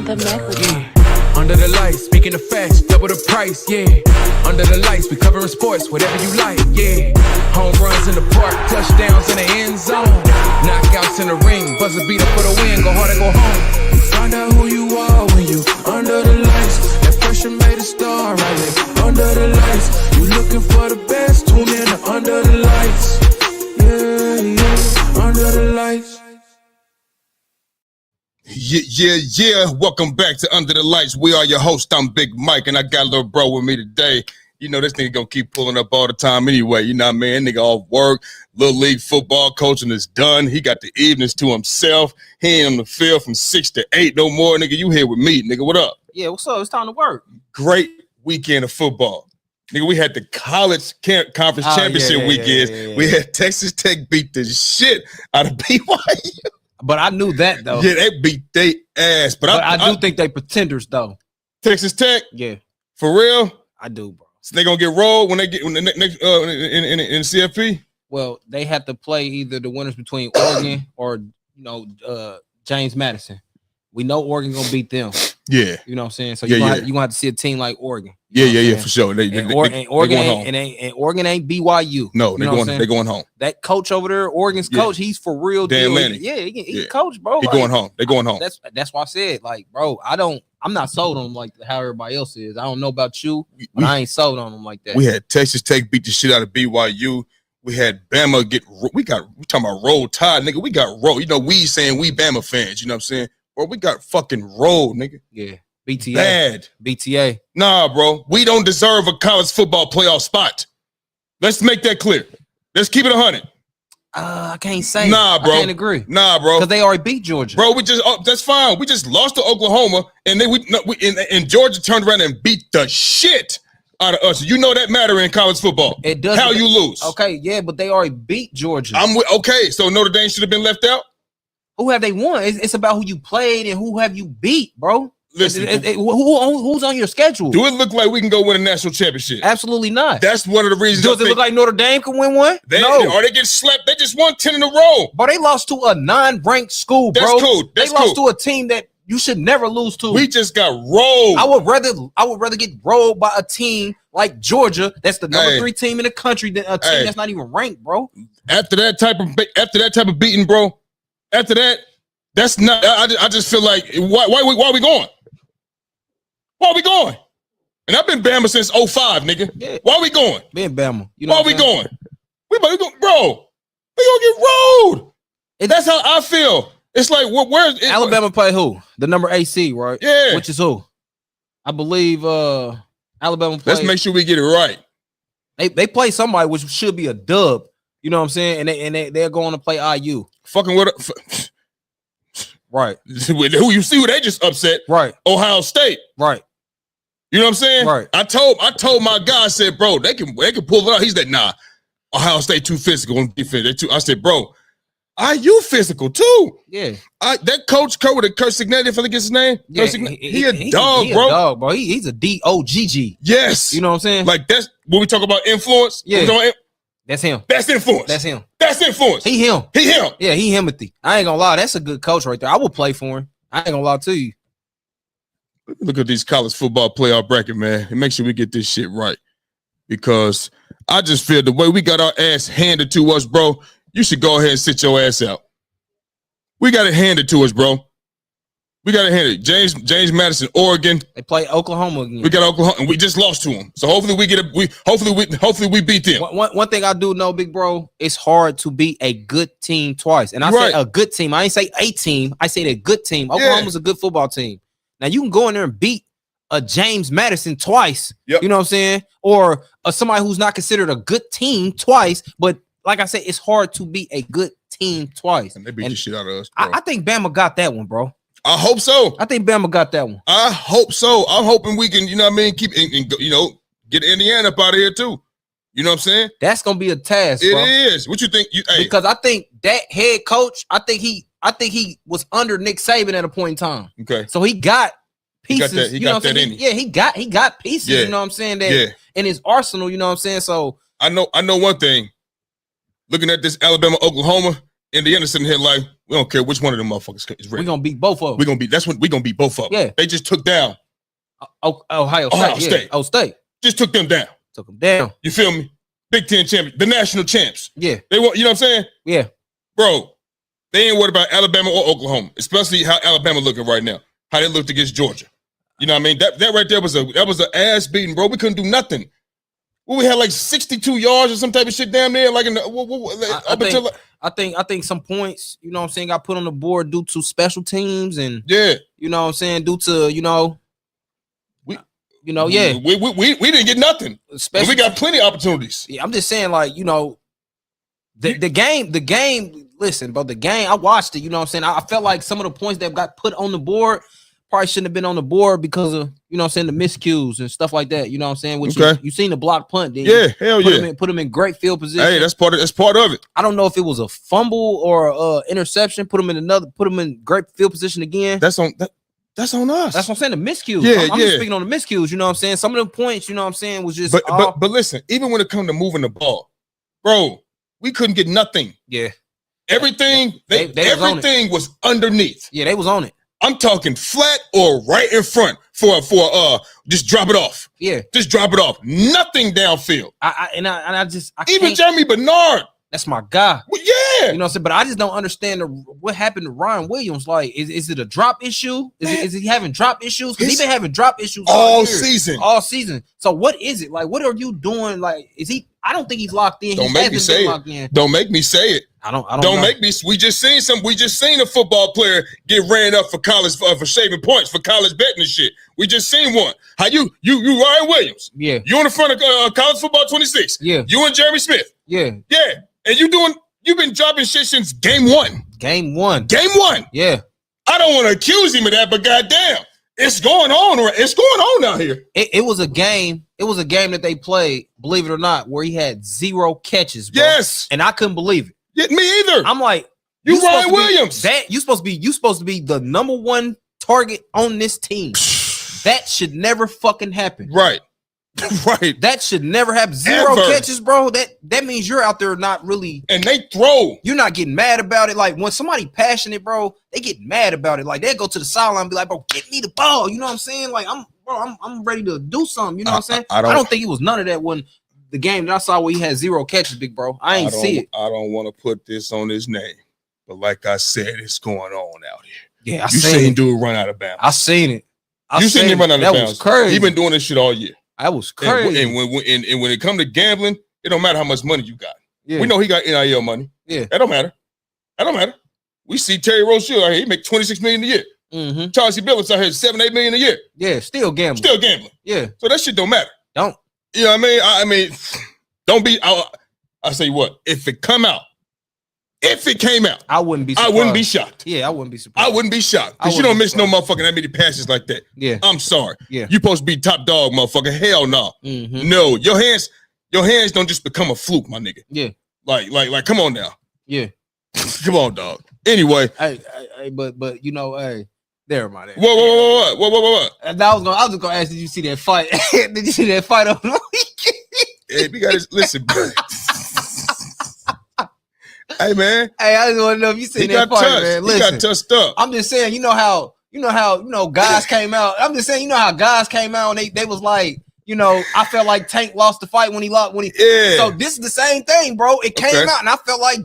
The message. Yeah. Under the lights, speaking of facts, double the price, yeah. Under the lights, we covering sports, whatever you like, yeah. Home runs in the park, touchdowns in the end zone. Knockouts in the ring, buzzer beater for the win, go hard and go home. Find out who you are when you under the lights. That pressure made a star, right there. Under the lights, you looking for the best, tune in to Under the Lights. Yeah, yeah, Under the Lights. Yeah. Welcome back to Under the Lights. We are your host. I'm Big Mike, and I got a little bro with me today. You know, this nigga gonna keep pulling up all the time anyway. You know what I mean? Nigga off work, little league football coaching is done. He got the evenings to himself. He ain't on the field from 6 to 8 no more. Nigga, you here with me. Nigga, what up? Yeah, what's up? It's time to work. Great weekend of football. Nigga, we had the college conference championship weekend. Yeah. We had Texas Tech beat the shit out of BYU. But I knew that, though. Yeah, they beat they ass. But I do think they pretenders, though. Texas Tech? Yeah. For real? I do, bro. So they gonna get rolled when the next in CFP? Well, they have to play either the winners between Oregon or James Madison. We know Oregon gonna beat them. Yeah. You know what I'm saying? So you're gonna have to see a team like Oregon. Yeah, for sure. Oregon ain't BYU. No, they're going home. That coach over there, Oregon's coach, he's for real. Dan Lanning. He coach, bro. They're going home. They're going home. That's why I said, like, bro, I'm not sold on them like how everybody else is. I don't know about you, but I ain't sold on them like that. We had Texas Tech beat the shit out of BYU. We had Bama we talking about roll tide, nigga. We got rolled. You know, we saying we Bama fans, you know what I'm saying? Bro, we got fucking rolled, nigga. Yeah. BTA. Bad. BTA. Nah, bro. We don't deserve a college football playoff spot. Let's make that clear. Let's keep it 100. I can't say. Nah, bro. I can't agree. Nah, bro. Because they already beat Georgia. Bro, that's fine. We just lost to Oklahoma, and then and Georgia turned around and beat the shit out of us. You know that matter in college football. It does. How you lose? Okay, yeah, but they already beat Georgia. Okay, so Notre Dame should have been left out? Who have they won? It's about who you played and who have you beat, bro. Listen, who's on your schedule? Do it look like we can go win a national championship? Absolutely not. That's one of the reasons. Does it look like Notre Dame can win one? No. Or they get slapped. They just won 10 in a row. But they lost to a non-ranked school, bro. That's cool. They lost to a team that you should never lose to. We just got rolled. I would rather get rolled by a team like Georgia, that's the number 3 team in the country, than a team that's not even ranked, bro. After that type of beating, bro. After that, that's not. I just feel like why are we going? Why are we going? And I've been Bama since 05, nigga. Yeah. Why are we going? Been Bama. You know why are we going? We going, bro. We gonna get rolled. That's how I feel. It's like where's Alabama play who? The number 8 seed, right? Yeah. Which is who? I believe Alabama play. Let's make sure we get it right. They play somebody which should be a dub. You know what I'm saying? And they're going to play IU. Fucking what? Right. Who you see who they just upset? Right. Ohio State. Right. You know what I'm saying? Right. I told my guy, I said, bro, they can pull it out. He's like, nah, Ohio State too physical on defense. I said, bro, IU physical too. Yeah. That coach with a Kurt Signetti, if I think it's his name. Yeah, he a dog, bro. A dog, bro. He's a DOGG. Yes. You know what I'm saying? Like that's when we talk about influence. Yeah. That's him. That's influence. That's him. That's influence. He him. Yeah, he Himothy. I ain't gonna lie. That's a good coach right there. I will play for him. I ain't gonna lie to you. Look at these college football playoff bracket, man. And make sure we get this shit right. Because I just feel the way we got our ass handed to us, bro, you should go ahead and sit your ass out. We got it handed to us, bro. We got it handed. James Madison, Oregon. They play Oklahoma again. We got Oklahoma, and we just lost to them. So hopefully we beat them. One thing I do know, big bro, it's hard to beat a good team twice. And I say a good team. I ain't say a team. I say a good team. Oklahoma's a good football team. Now you can go in there and beat a James Madison twice. Yep. You know what I'm saying? Or somebody who's not considered a good team twice. But like I said, it's hard to beat a good team twice. And they beat the shit out of us, bro. I think Bama got that one, bro. I hope so. I think Bama got that one. I hope so. I'm hoping we can, you know what I mean, keep and get Indiana up out of here too. You know what I'm saying? That's gonna be a task. It bro. is. What you think? Because I think that head coach, I think he was under Nick Saban at a point in time. Okay. So he got pieces. He got that in him. Yeah, he got pieces. Yeah. You know what I'm saying? That in his arsenal. You know what I'm saying? So I know one thing. Looking at this Alabama Oklahoma, And the Anderson here like, we don't care which one of them motherfuckers is ready. We're gonna beat both of them. We're gonna beat both of them. Yeah. They just took down Ohio State. Ohio State. Just took them down. Took them down. You feel me? Big Ten champions, the national champs. Yeah. They want, you know what I'm saying? Yeah. Bro, they ain't worried about Alabama or Oklahoma, especially how Alabama looking right now. How they looked against Georgia. You know what I mean? That right there was an ass beating, bro. We couldn't do nothing. Well, we had like 62 yards or some type of shit down there. Like I think some points, you know what I'm saying, got put on the board due to special teams and you know what I'm saying, due to, we didn't get nothing. We got plenty of opportunities. Yeah, I'm just saying, like, the game, listen, bro, the game, I watched it, you know what I'm saying? I felt like some of the points that got put on the board probably shouldn't have been on the board because of, you know what I'm saying, the miscues and stuff like that, you know what I'm saying? Which you seen the block punt, didn't you? Hell yeah. Put him in great field position. Hey, that's part of it. I don't know if it was a fumble or interception, put him in great field position again. That's on us. That's what I'm saying, the miscues. I'm just speaking on the miscues, you know what I'm saying? Some of the points, you know what I'm saying, was just But listen, even when it comes to moving the ball, bro, we couldn't get nothing. Yeah. Everything was underneath. Yeah, they was on it. I'm talking flat or right in front for just drop it off. Yeah. Just drop it off. Nothing downfield. I even Jeremy Bernard. That's my guy. Well, yeah. You know what I'm saying? But I just don't understand what happened to Ryan Williams. Like, is it a drop issue? Is he having drop issues? Because he's been having drop issues all season. All season. So what is it? Like, what are you doing? Like, is he? I don't think he's locked in. Don't make me say it. Don't make me say it. I don't make me. We just seen a football player get ran up for college for shaving points for college betting and shit. We just seen one. How you Ryan Williams? Yeah. You in the front of college football 26? Yeah. You and Jeremy Smith? Yeah. Yeah. And you've been dropping shit since game one. Game one. Yeah. I don't want to accuse him of that, but goddamn, it's going on. It's going on out here. It was a game. It was a game that they played, believe it or not, where he had 0 catches. Bro. Yes. And I couldn't believe it. Yeah, me either. I'm like, you Ryan Williams. You supposed to be the number one target on this team. That should never fucking happen. Right. Right. That should never happen. 0 catches, bro. That means you're out there not really. And they throw. You're not getting mad about it. Like when somebody passionate, bro, they get mad about it. Like they go to the sideline and be like, bro, get me the ball. You know what I'm saying? Like I'm ready to do something. You know what I'm saying? I don't think it was none of that when the game that I saw where he had 0 catches, big bro. I ain't see it. I don't want to put this on his name, but like I said, it's going on out here. Yeah, you seen dude run out of bounds. I seen it. You seen him run out of bounds. That was crazy. He been doing this shit all year. That was crazy. And when it come to gambling, it don't matter how much money you got. Yeah. We know he got NIL money. Yeah. That don't matter. We see Terry Rozier out here. He make $26 million a year. Mm-hmm. Chauncey Billups out here $7-8 million a year. Yeah, still gambling. Yeah. So that shit don't matter. Don't. You know what I mean? Don't be. I say what? If it came out, I wouldn't be surprised. I wouldn't be shocked. Yeah, I wouldn't be surprised. I wouldn't be shocked. Because you don't miss no motherfucking that many passes like that. Yeah. I'm sorry. Yeah. You supposed to be top dog, motherfucker. Hell no. Mm-hmm. No. Your hands don't just become a fluke, my nigga. Yeah. Like, come on now. Yeah. Come on, dog. Anyway. Hey, but hey, there, my nigga. What? And I was just gonna ask, did you see that fight? Did you see that fight on the weekend? Hey, we gotta listen, bro. Hey man. Hey, I just want to know if you seen that fight, man. Listen, he got touched up. I'm just saying, you know how guys came out. I'm just saying, you know how guys came out and they was like, I felt like Tank lost the fight when he. Yeah. So this is the same thing, bro. It came out and I felt like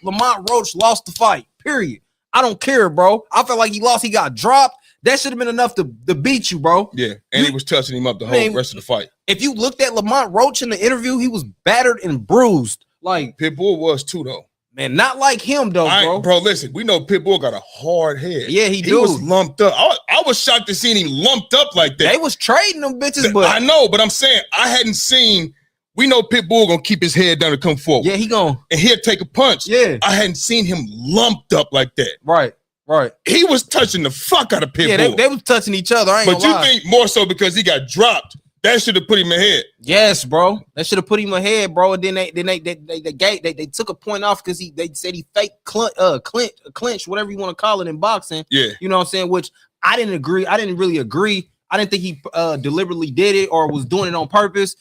Lamont Roach lost the fight. Period. I don't care, bro. I felt like he lost. He got dropped. That should have been enough to beat you, bro. Yeah, and he was touching him up the whole rest of the fight. If you looked at Lamont Roach in the interview, he was battered and bruised. Like Pitbull was too, though. Man, not like him though, bro. Bro, listen, we know Pitbull got a hard head. Yeah, he was lumped up. I was shocked to see him lumped up like that. They was trading them bitches, but I know, but I'm saying I hadn't seen. We know Pitbull gonna keep his head down to come forward. Yeah, he gonna and he'll take a punch. Yeah, I hadn't seen him lumped up like that. Right. He was touching the fuck out of Pitbull. Yeah, they was touching each other. But you think more so because he got dropped? That should have put him ahead. Yes, bro. That should have put him ahead, bro. And then they took a point off because they said he fake clinch, whatever you want to call it in boxing. Yeah, you know what I'm saying. Which I didn't agree. I didn't really agree. I didn't think he deliberately did it or was doing it on purpose.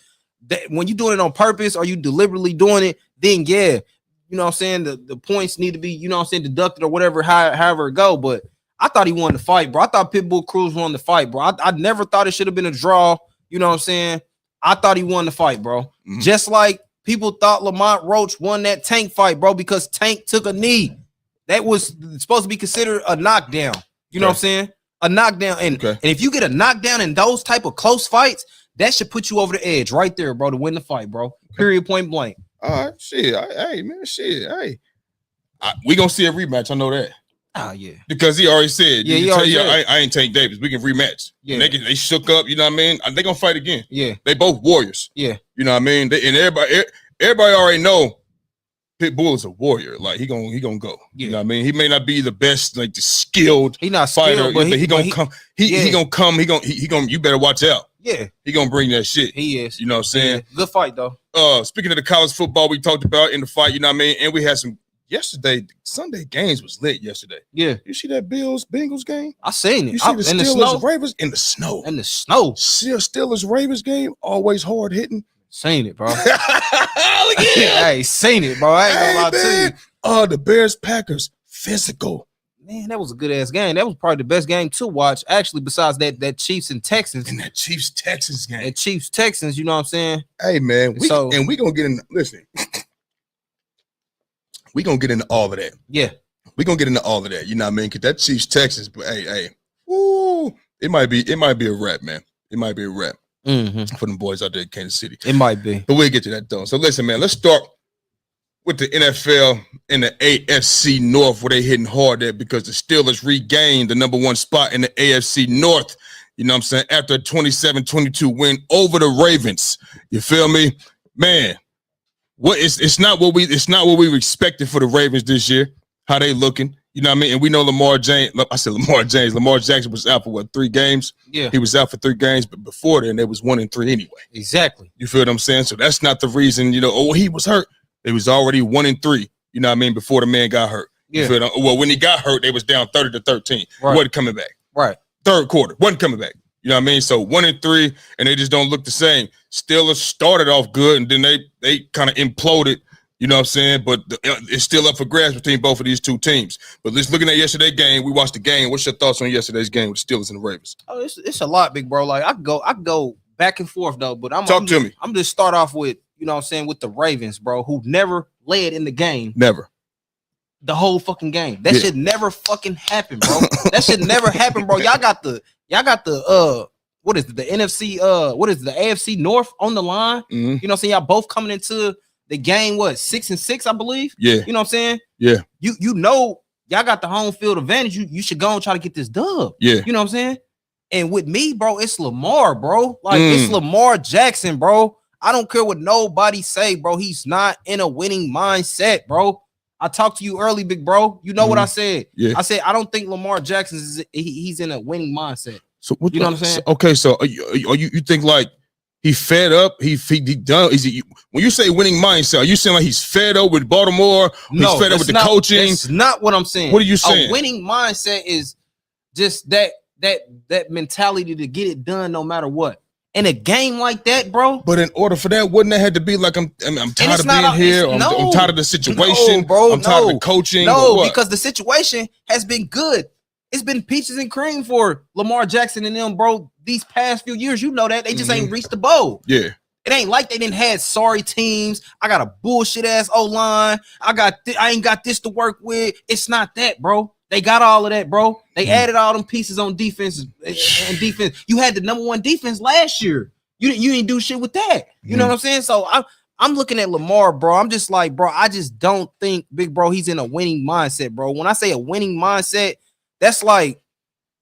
When you doing it on purpose or you deliberately doing it, then yeah, you know what I'm saying, the points need to be, you know what I'm saying, deducted or whatever, however it go. But I thought he won the fight, bro. I thought Pitbull Cruz won the fight, bro. I never thought it should have been a draw. You know what I'm saying? I thought he won the fight, bro. Mm-hmm. Just like people thought Lamont Roach won that Tank fight, bro, because Tank took a knee. That was supposed to be considered a knockdown. You know what I'm saying? A knockdown. And if you get a knockdown in those type of close fights, that should put you over the edge right there, bro, to win the fight, bro. Period, point blank. All right, shit. Hey, man, shit. Hey, we gonna see a rematch. I know that. Oh, yeah. Because he already said, he already said. I ain't Tank Davis. We can rematch. Yeah. They shook up, you know what I mean? They gonna fight again. Yeah. They both warriors. Yeah. You know what I mean? And everybody already know Pitbull is a warrior. Like he gonna go. Yeah. You know what I mean? He may not be the best, like the skilled fighter, but he gonna come. He gonna come. He gonna. You better watch out. Yeah. He gonna bring that shit. He is. You know what I'm saying? Yeah. Good fight though. Speaking of the college football we talked about in the fight, you know what I mean? And we had some yesterday. Sunday games was lit yesterday. Yeah. You see that Bengals game? I seen it. You see the Steelers Ravens in the snow. In the snow. Steelers Ravens game always hard hitting. Seen it, bro. Hey, seen it, bro. I ain't gonna lie to you. Oh, the Bears Packers physical. Man, that was a good ass game. That was probably the best game to watch, actually, besides that Chiefs and Texans. And that Chiefs Texans game. That Chiefs Texans, you know what I'm saying? Hey, man, we gonna get in. Listen, we gonna get into all of that. Yeah, we gonna get into all of that. You know what I mean? Cause that Chiefs Texans, but hey, woo, it might be a wrap, man. It might be a wrap for them boys out there in Kansas City. It might be, but we'll get to that though. So listen, man, let's start with the NFL in the AFC North, where they hitting hard there because the Steelers regained the number 1 spot in the AFC North. You know what I'm saying? After a 27-22 win over the Ravens. You feel me? Man, it's not what we expected for the Ravens this year. How they looking? You know what I mean? And we know Lamar Jackson was out for 3 games? Yeah. He was out for 3 games, but before then they was 1-3 anyway. Exactly. You feel what I'm saying? So that's not the reason, he was hurt. They was already 1-3, you know what I mean, before the man got hurt. Yeah. Well, when he got hurt, they was down 30-13. Right. Wasn't coming back. Right. Third quarter, wasn't coming back. You know what I mean? So 1-3, and they just don't look the same. Steelers started off good, and then they kind of imploded, you know what I'm saying? But it's still up for grabs between both of these two teams. But let's looking at yesterday's game. We watched the game. What's your thoughts on yesterday's game with the Steelers and the Ravens? Oh, it's a lot, big bro. Like I could go back and forth though, but I'm just start off with, you know what I'm saying, with the Ravens, bro, who never led in the game. Never. The whole fucking game. That should never fucking happen, bro. That should never happen, bro. Y'all got the what is it? The NFC what is it, the AFC North on the line? Mm-hmm. You know what I'm saying? Y'all both coming into the game 6-6, I believe. Yeah. You know what I'm saying? Yeah. You know y'all got the home field advantage. You should go and try to get this dub. Yeah. You know what I'm saying? And with me, bro, it's Lamar, bro. Like it's Lamar Jackson, bro. I don't care what nobody say, bro. He's not in a winning mindset, bro. I talked to you early, big bro. You know what I said? Yeah. I said I don't think Lamar Jackson he's in a winning mindset. So you know what I'm saying? Okay, so are you think like he fed up? He done? When you say winning mindset, are you saying like he's fed up with Baltimore? No, he's fed up with the coaching. That's not what I'm saying. What are you saying? A winning mindset is just that mentality to get it done no matter what. In a game like that, bro. But in order for that, wouldn't that have to be like I'm tired of being here? I'm tired of the situation, no, bro. I'm tired of the coaching. No, because the situation has been good. It's been peaches and cream for Lamar Jackson and them, bro. These past few years, you know that they just ain't reached the bowl. Yeah, it ain't like they didn't had sorry teams. I got a bullshit ass O-line. I ain't got this to work with. It's not that, bro. They got all of that, bro. They added all them pieces on defense and defense. You had the number 1 defense last year. You didn't do shit with that. You know what I'm saying? So I'm looking at Lamar, bro. I'm just like, bro, I just don't think, big bro, he's in a winning mindset, bro. When I say a winning mindset, that's like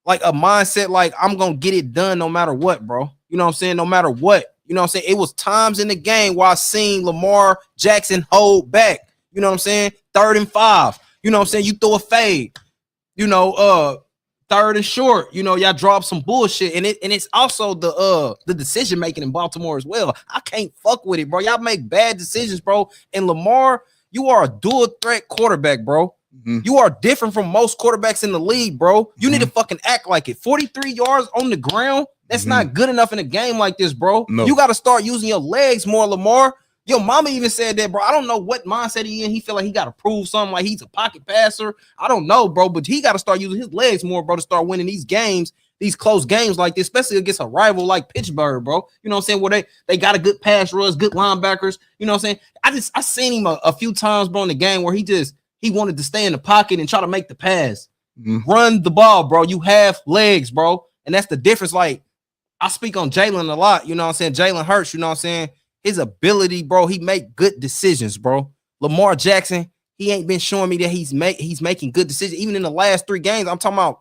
a mindset like I'm gonna get it done no matter what, bro. You know what I'm saying? No matter what. You know what I'm saying? It was times in the game where I seen Lamar Jackson hold back. You know what I'm saying? 3rd and 5. You know what I'm saying? You throw a fade. You know, 3rd and short, you know, y'all drop some bullshit, and it's also the decision making in Baltimore as well. I can't fuck with it, bro. Y'all make bad decisions, bro. And Lamar, you are a dual threat quarterback, bro. You are different from most quarterbacks in the league, bro. You need to fucking act like it. 43 yards on the ground, that's not good enough in a game like this, bro. No. You got to start using your legs more, Lamar. Your mama even said that, bro. I don't know what mindset he in. He feel like he got to prove something, like he's a pocket passer. I don't know, bro, but he got to start using his legs more, bro, to start winning these games, these close games like this, especially against a rival like Pittsburgh, bro. You know what I'm saying? Where they got a good pass rush, good linebackers. You know what I'm saying? I seen him a few times, bro, in the game where he wanted to stay in the pocket and try to make the pass. Run the ball, bro. You have legs, bro. And that's the difference. Like, I speak on Jalen a lot, you know what I'm saying? Jalen Hurts, you know what I'm saying? His ability, bro, he make good decisions, bro. Lamar Jackson, he ain't been showing me that he's making good decisions. Even in the last 3 games, I'm talking about,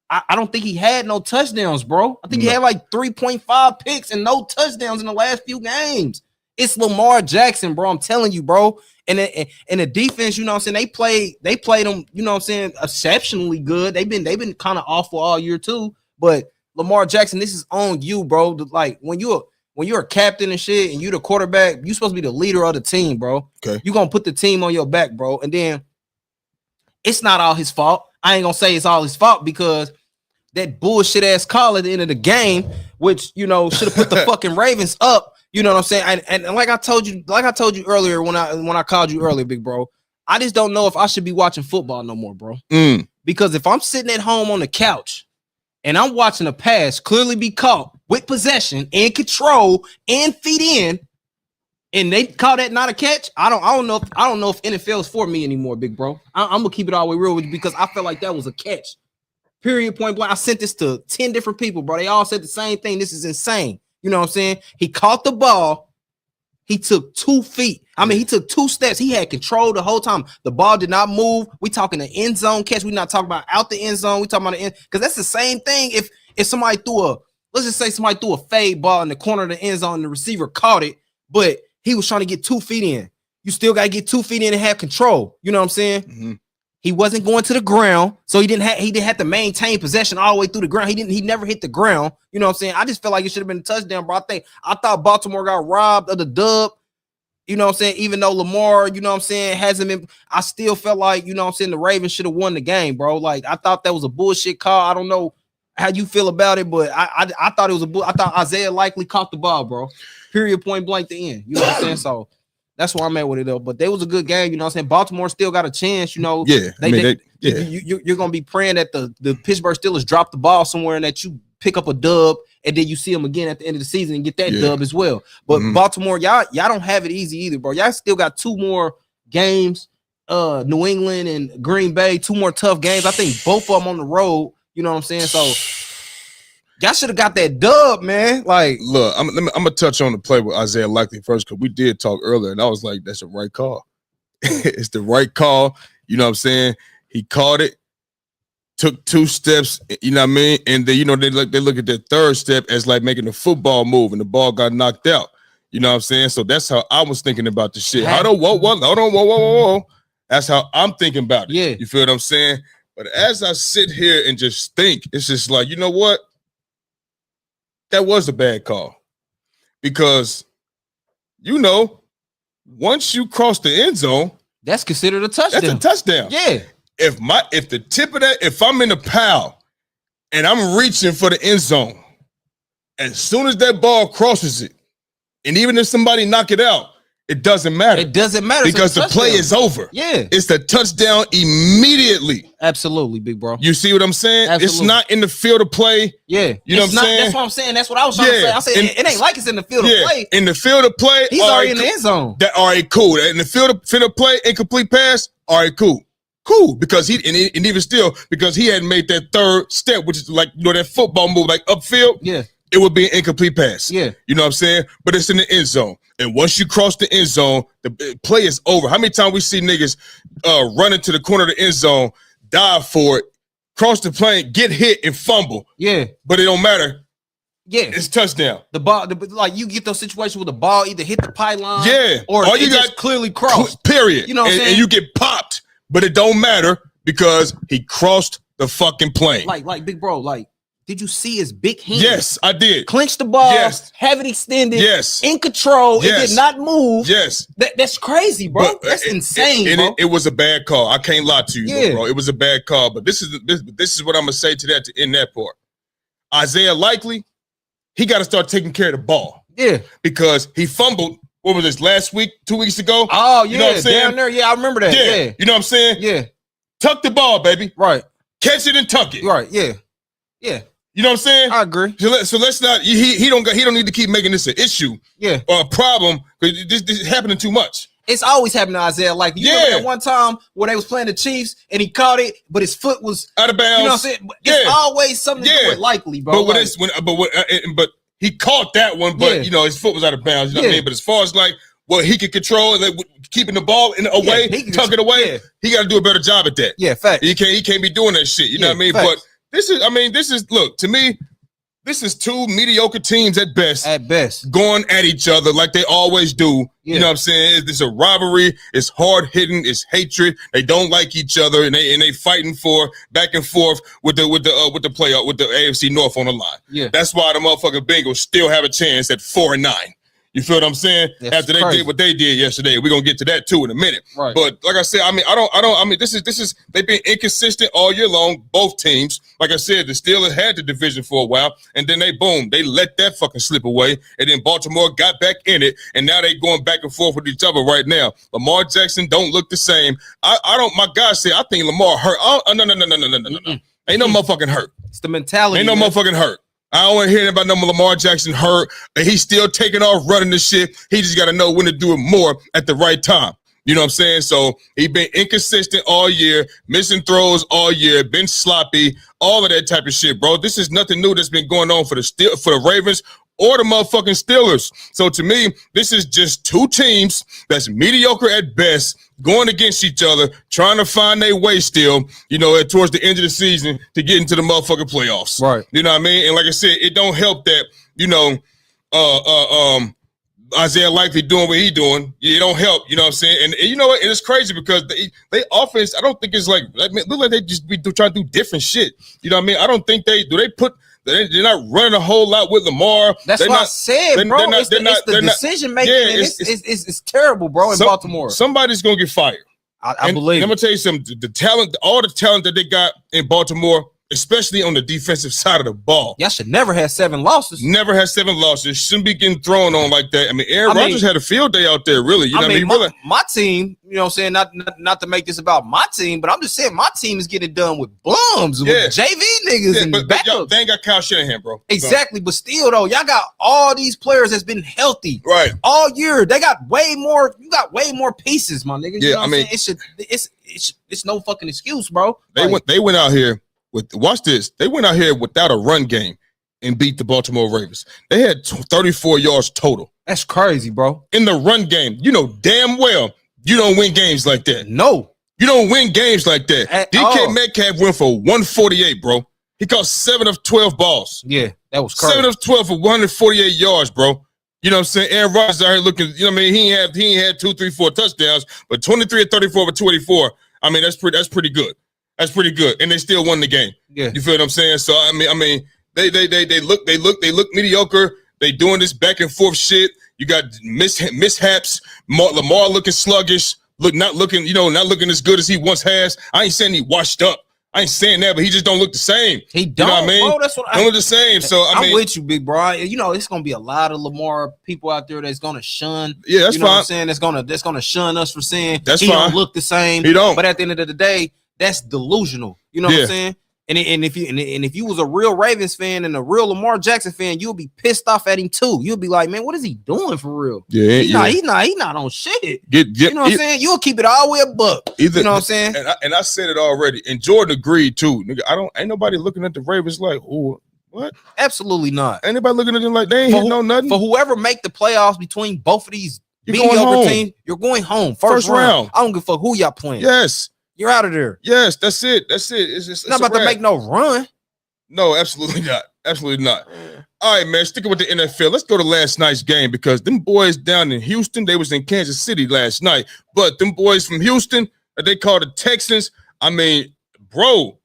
I don't think he had no touchdowns, bro. I think he had like 3.5 picks and no touchdowns in the last few games. It's Lamar Jackson, bro. I'm telling you, bro. And the defense, you know what I'm saying? They played them, you know what I'm saying, exceptionally good. They've been kind of awful all year too. But Lamar Jackson, this is on you, bro. Like when you're a captain and shit, and you the quarterback, you supposed to be the leader of the team, bro. Okay, you gonna put the team on your back, bro. And then it's not all his fault. I ain't gonna say it's all his fault because that bullshit ass call at the end of the game, which you know should have put the fucking Ravens up. You know what I'm saying? And like I told you earlier when I called you earlier, big bro, I just don't know if I should be watching football no more, bro. Because if I'm sitting at home on the couch and I'm watching a pass clearly be caught with possession and control and feet in, and they call that not a catch, I don't know if NFL is for me anymore, big bro. I'm gonna keep it all the way real with you because I felt like that was a catch. Period, point blank. I sent this to 10 different people, bro. They all said the same thing. This is insane. You know what I'm saying? He caught the ball. He took 2 feet. I mean, he took 2 steps. He had control the whole time. The ball did not move. We talking the end zone catch. We not talking about out the end zone. We talking about the end because that's the same thing. If somebody let's just say somebody threw a fade ball in the corner of the end zone and the receiver caught it, but he was trying to get 2 feet in. You still got to get 2 feet in and have control. You know what I'm saying? He wasn't going to the ground, so he didn't have to maintain possession all the way through the ground. He never hit the ground. You know what I'm saying? I just feel like it should have been a touchdown, bro. I thought Baltimore got robbed of the dub. You know what I'm saying? Even though Lamar, you know what I'm saying, hasn't been, I still felt like, you know what I'm saying, the Ravens should have won the game, bro. Like, I thought that was a bullshit call. I don't know how you feel about it, but I thought it was I thought Isaiah likely caught the ball, bro. Period, point blank, the end. You know what I'm saying? So that's where I'm at with it, though. But there was a good game, you know what I'm saying? Baltimore still got a chance, you know. Yeah. You're going to be praying that the Pittsburgh Steelers drop the ball somewhere and that you pick up a dub and then you see them again at the end of the season and get that dub as well. But Baltimore, y'all don't have it easy either, bro. Y'all still got 2 more games, New England and Green Bay, 2 more tough games. I think both of them on the road, you know what I'm saying? So y'all should have got that dub, man. Like, look, I'm gonna touch on the play with Isaiah Likely first because we did talk earlier, and I was like, "That's the right call. It's the right call." You know what I'm saying? He caught it, took 2 steps. You know what I mean? And then they look at the 3rd step as like making a football move, and the ball got knocked out. You know what I'm saying? So that's how I was thinking about the shit. Hold on, whoa. That's how I'm thinking about it. Yeah, you feel what I'm saying? But as I sit here and just think, it's just like, you know what? That was a bad call Because, once you cross the end zone, that's considered a touchdown. That's a touchdown. Yeah. If the tip of that, if I'm in the pile and I'm reaching for the end zone, as soon as that ball crosses it, and even if somebody knock it out, it doesn't matter. It doesn't matter because the play is over. Yeah. It's the touchdown immediately. Absolutely, big bro. You see what I'm saying? Absolutely. It's not in the field of play. Yeah. You know what I'm saying? That's what I'm saying. That's what I was trying to say. I said it ain't like it's in the field of play. In the field of play. He's already in the end zone. All right, cool. In the field of play, incomplete pass, all right, cool. Cool, because and even still, because he hadn't made that 3rd step, which is like, that football move, like upfield. Yeah. It would be an incomplete pass. Yeah. You know what I'm saying? But it's in the end zone. And once you cross the end zone, the play is over. How many times we see niggas running to the corner of the end zone, dive for it, cross the plane, get hit, and fumble? Yeah. But it don't matter. Yeah. It's touchdown. The ball, like you get those situations where the ball either hit the pylon. Yeah. Or all you got clearly crossed. Period. You know what I'm saying? And you get popped. But it don't matter because he crossed the fucking plane. Like big bro, like, did you see his big hand? Yes, I did. Clinch the ball, yes. Have it extended, yes. In control, yes. It did not move. Yes. That's crazy, bro. That's insane, bro. It was a bad call. I can't lie to you, bro. It was a bad call. But this is what I'm gonna say to that to end that part. Isaiah Likely, he got to start taking care of the ball. Yeah. Because he fumbled what was this, last week, 2 weeks ago? Oh, yeah, you know what I'm saying? down there. Yeah, I remember that. Yeah. You know what I'm saying? Yeah. Tuck the ball, baby. Right. Catch it and tuck it. Right. Yeah. Yeah. You know what I'm saying? I agree. So let's not. He don't need to keep making this an issue. Yeah. Or a problem because this is happening too much. It's always happened to Isaiah. Like, you know that one time when they was playing the Chiefs and he caught it, but his foot was out of bounds. You know what I'm saying? It's always something to do with likely, bro. But he caught that one, but you know his foot was out of bounds. You know what I mean? But as far as like what he could control, like keeping the ball away, tuck it away, he got to do a better job at that. Yeah, fact. He can't be doing that shit. You know what I mean? Fact. But this is look to me. This is two mediocre teams at best. At best. Going at each other like they always do. Yeah. You know what I'm saying? It's a rivalry. It's hard hitting. It's hatred. They don't like each other and they fighting for back and forth with the playoff with the AFC North on the line. Yeah. That's why the motherfucking Bengals still have a chance at 4-9. You feel what I'm saying? That's after they did what they did yesterday, we're gonna get to that too in a minute. Right. But like I said, I mean, this is they've been inconsistent all year long, both teams. Like I said, the Steelers had the division for a while, and then they let that fucking slip away, and then Baltimore got back in it, and now they going back and forth with each other right now. Lamar Jackson don't look the same. My guy said I think Lamar hurt. No. Ain't no motherfucking hurt. It's the mentality. Ain't no motherfucking hurt. I don't want to hear about no Lamar Jackson hurt, and he's still taking off running this shit. He just got to know when to do it more at the right time. You know what I'm saying? So he been inconsistent all year, missing throws all year, been sloppy, all of that type of shit, bro. This is nothing new that's been going on for the Ravens or the motherfucking Steelers. So to me, this is just two teams that's mediocre at best, going against each other, trying to find their way still, you know, towards the end of the season to get into the motherfucking playoffs. Right. You know what I mean? And like I said, it don't help that, you know, Isaiah Likely doing what he doing. It don't help, you know what I'm saying? And you know what? And it's crazy because they offense, I don't think it's like, look like they just be trying to do different shit. You know what I mean? I don't think they're not running a whole lot with Lamar. That's what I said, bro. It's the decision making. Yeah, it's terrible, bro. In Baltimore, somebody's gonna get fired. I believe. I'm gonna tell you something. The talent, all the talent that they got in Baltimore, especially on the defensive side of the ball. Y'all should never have 7 losses. Never have 7 losses. Shouldn't be getting thrown on like that. I mean, Aaron Rodgers had a field day out there, really. You know what I mean? My team, you know what I'm saying? Not to make this about my team, but I'm just saying my team is getting done with bums, with JV niggas and backups. They ain't got Kyle Shanahan, bro. Exactly, but still, though, y'all got all these players that's been healthy. Right. All year. They got way more. You got way more pieces, my nigga. You know what I'm saying? It's no fucking excuse, bro. They went out here. Watch this. They went out here without a run game and beat the Baltimore Ravens. They had 34 yards total. That's crazy, bro. In the run game, you know damn well you don't win games like that. No. You don't win games like that. DK Metcalf went for 148, bro. He caught 7 of 12 balls. Yeah, that was crazy. 7 of 12 for 148 yards, bro. You know what I'm saying? Aaron Rodgers out here looking, you know what I mean? He ain't had 2, 3, 4 touchdowns, but 23 or 34 for 284. I mean, that's pretty good. That's pretty good, and they still won the game. Yeah, you feel what I'm saying? So I mean, they look mediocre. They doing this back and forth shit. You got mishaps. Lamar looking sluggish. Not looking as good as he once has. I ain't saying he washed up. I ain't saying that, but he just don't look the same. He don't. You know what I mean? Bro, that's what don't look the same. So I'm with you, big bro. You know, it's gonna be a lot of Lamar people out there that's gonna shun. Yeah, that's you know fine. What I'm saying that's gonna shun us for saying he don't look the same. He don't. But at the end of the day, that's delusional. You know what I'm saying? And if you was a real Ravens fan and a real Lamar Jackson fan, you'll be pissed off at him too. You'll be like, man, what is he doing for real? Yeah, he's not on shit. You know what I'm saying? You'll keep it all the way a buck. You know what I'm saying? And I said it already. And Jordan agreed too. Nigga, ain't nobody looking at the Ravens like, oh, what? Absolutely not. Ain't nobody looking at them like they ain't hitting on nothing. For whoever make the playoffs between both of these mediocre teams, you're going home. First round. I don't give a fuck who y'all playing. Yes. You're out of there. Yes, that's it. It's not about to make no run. No, absolutely not. Absolutely not. All right, man. Sticking with the NFL. Let's go to last night's game because them boys down in Houston, they was in Kansas City last night. But them boys from Houston, they call the Texans. I mean, bro,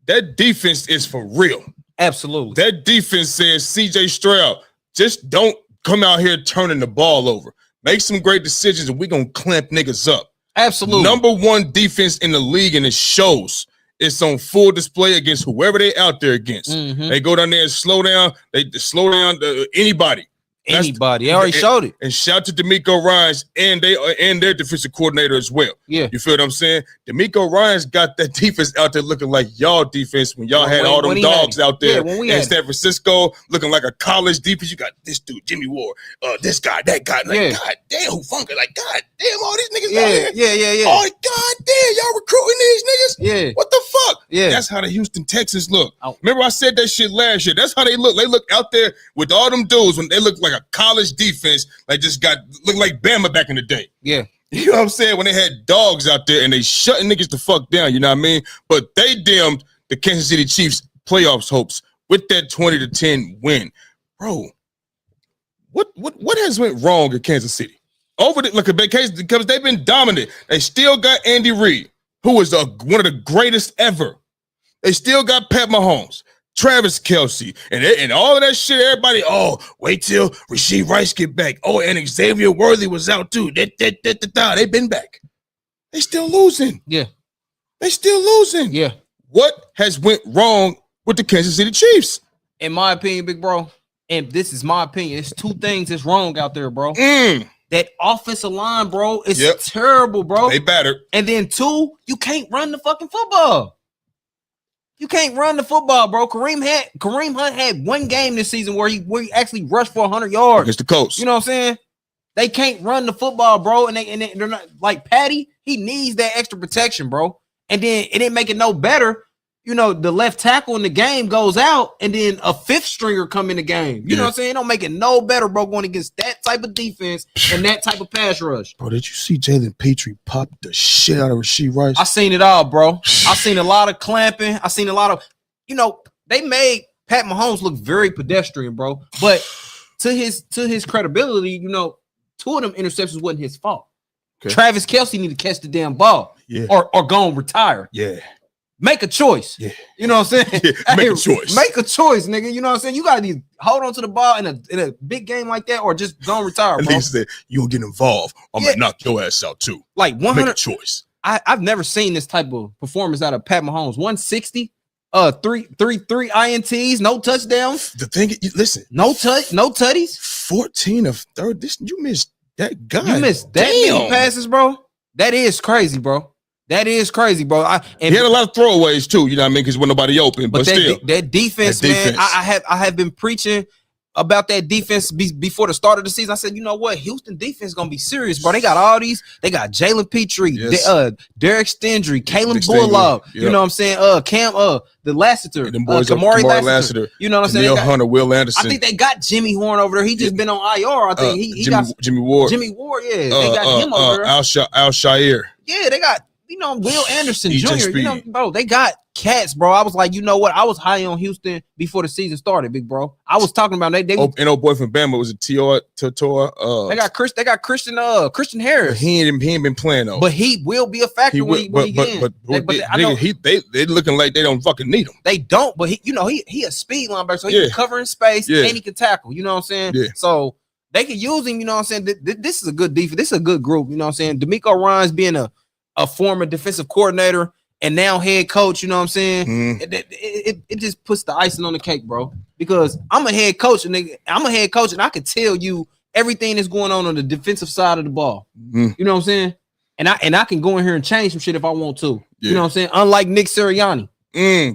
that defense is for real. Absolutely. That defense says CJ Stroud, just don't come out here turning the ball over. Make some great decisions and we're going to clamp niggas up. Absolutely. Number 1 defense in the league, and it shows. It's on full display against whoever they out there against. Mm-hmm. They go down there and slow down. They slow down anybody. anybody. They already showed it. And shout to D'Amico Ryans and their defensive coordinator as well. Yeah. You feel what I'm saying? D'Amico Ryans got that defense out there looking like y'all defense when y'all had all them dogs out there in San Francisco looking like a college defense. You got this dude, Jimmy Ward, this guy, that guy. Like, God damn, who funky? Like, God damn, all these niggas out here. Yeah. Oh, God damn, y'all recruiting these niggas? Yeah. What the fuck? Yeah. That's how the Houston Texans look. Remember I said that shit last year. That's how they look. They look out there with all them dudes when they look like a college defense. Like look like Bama back in the day. Yeah. You know what I'm saying? When they had dogs out there and they shutting niggas the fuck down, you know what I mean? But they dimmed the Kansas City Chiefs playoffs hopes with that 20-10 win. Bro, what has went wrong at Kansas City? Because they've been dominant. They still got Andy Reid, who was one of the greatest ever. They still got Pat Mahomes, Travis Kelce, and all of that shit. Everybody, wait till Rashee Rice get back. Oh, and Xavier Worthy was out too. They've been back. They still losing. Yeah. They still losing. Yeah. What has went wrong with the Kansas City Chiefs? In my opinion, big bro, and this is my opinion, it's two things that's wrong out there, bro. That offensive line, bro, is terrible, bro. They battered. And then two, you can't run the fucking football. You can't run the football, bro. Kareem Hunt had one game this season where he actually rushed for 100 yards against the Colts. You know what I'm saying? They can't run the football, bro. And they're not like Patty. He needs that extra protection, bro. And then it didn't make it no better. You know, the left tackle in the game goes out, and then a fifth stringer come in the game. You know what I'm saying? It don't make it no better, bro, going against that type of defense and that type of pass rush. Bro, did you see Jalen Petrie pop the shit out of Rashee Rice? I seen it all, bro. I seen a lot of clamping. I seen a lot of, they made Pat Mahomes look very pedestrian, bro. But to his credibility, two of them interceptions wasn't his fault. Okay. Travis Kelce need to catch the damn ball. Yeah. Or go and retire. Yeah. Make a choice. Yeah. You know what I'm saying? Yeah, make a choice. Make a choice, nigga. You know what I'm saying? You got to hold on to the ball in a big game like that or just go and retire, bro. At least that you don't get involved. I'm going to knock your ass out, too. Like 100. Make a choice. I've never seen this type of performance out of Pat Mahomes. 160, three INTs, no touchdowns. The thing, listen. No tutties. 14 of 30. You missed that guy. You missed that many passes, bro. That is crazy, bro. That is crazy, bro. He had a lot of throwaways too, you know what I mean? Because wasn't nobody open, but still. That defense, man. I have been preaching about that defense before the start of the season. I said, you know what? Houston defense is gonna be serious, bro. They got all these. They got Jalen Petrie, Derek Stendry, Kalen Bullock. Yep. You know what I'm saying? Cam, the Lassiter, Kamari Lassiter. You know what I'm saying? Neil Hunter, Will Anderson. I think they got Jimmy Horn over there. He just been on IR. I think he got Jimmy Ward. Jimmy Ward, yeah. They got him over there. Al Shire. Yeah, they got. Will Anderson Jr., bro, they got cats, bro. I was like, you know what? I was high on Houston before the season started, big bro. I was talking about they and old boy from Bama was a Totor. They got Christian Harris. He ain't been playing though. But he will be a factor when he gets in. They looking like they don't fucking need him. They don't, but he a speed linebacker, so he can cover in space and he can tackle. You know what I'm saying? Yeah. So they can use him, you know what I'm saying? This is a good defense. This is a good group, you know what I'm saying? D'Amico Ryans being a former defensive coordinator and now head coach, you know what I'm saying? It just puts the icing on the cake, bro. Because I'm a head coach, and I can tell you everything that's going on the defensive side of the ball. You know what I'm saying? And I can go in here and change some shit if I want to. Yeah. You know what I'm saying? Unlike Nick Sirianni.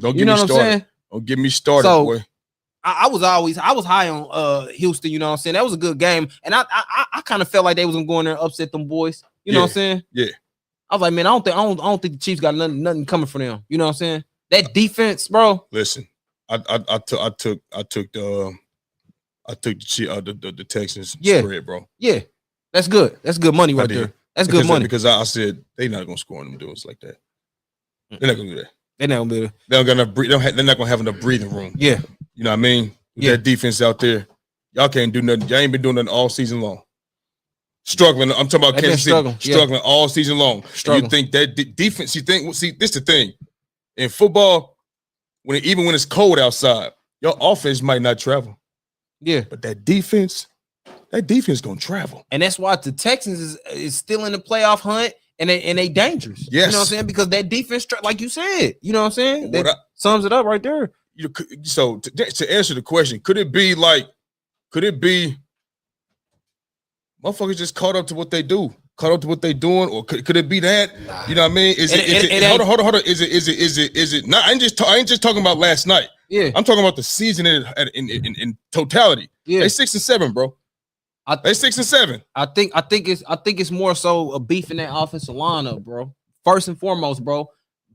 Don't get me started. Don't get me started, boy. I was high on Houston, you know what I'm saying? That was a good game. And I kind of felt like they was gonna go in there and upset them boys. You know what I'm saying? Yeah. I was like, man, I don't think the Chiefs got nothing coming for them. You know what I'm saying? That defense, bro. Listen, I took the Texans spread, bro. Yeah, that's good. That's good money right there. That's good money because I said they're not gonna score on them dudes like that. They're not gonna do that. They're not gonna do that. They're not gonna have enough breathing room. Yeah, you know what I mean. With that defense out there, y'all can't do nothing. Y'all ain't been doing nothing all season long. Struggling. I'm talking about Kansas City. Struggling all season long. You think that defense? This is the thing. In football, even when it's cold outside, your offense might not travel. Yeah, but that defense gonna travel. And that's why the Texans is still in the playoff hunt, and they dangerous. Yes, you know what I'm saying? Because that defense, like you said, you know what I'm saying? That sums it up right there. So to answer the question, could it be Motherfuckers just caught up to what they do. Caught up to what they doing, or could it be that? You know what I mean? Hold on. Is it not? I ain't just talking about last night. Yeah. I'm talking about the season in totality. Yeah. They 6-7, bro. They 6-7. I think it's more so a beef in that offensive lineup, bro. First and foremost, bro.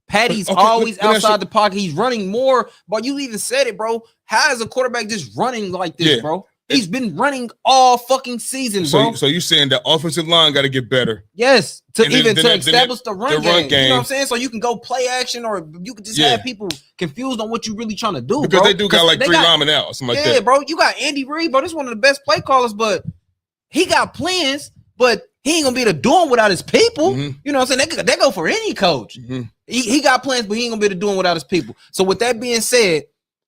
Patty's always outside the pocket. He's running more, but you even said it, bro. How is a quarterback just running like this, bro? He's been running all fucking season, bro. So you saying the offensive line got to get better? Yes, to establish the run game. You know what I'm saying? So you can go play action, or you can just have people confused on what you really trying to do, because bro. They got like 3 linemen out or something like that. Yeah, bro. You got Andy Reid, bro. This is one of the best play callers, but he got plans, but he ain't gonna be able to do them without his people. Mm-hmm. You know what I'm saying? They go for any coach. Mm-hmm. He got plans, but he ain't gonna be able to do them without his people. So with that being said,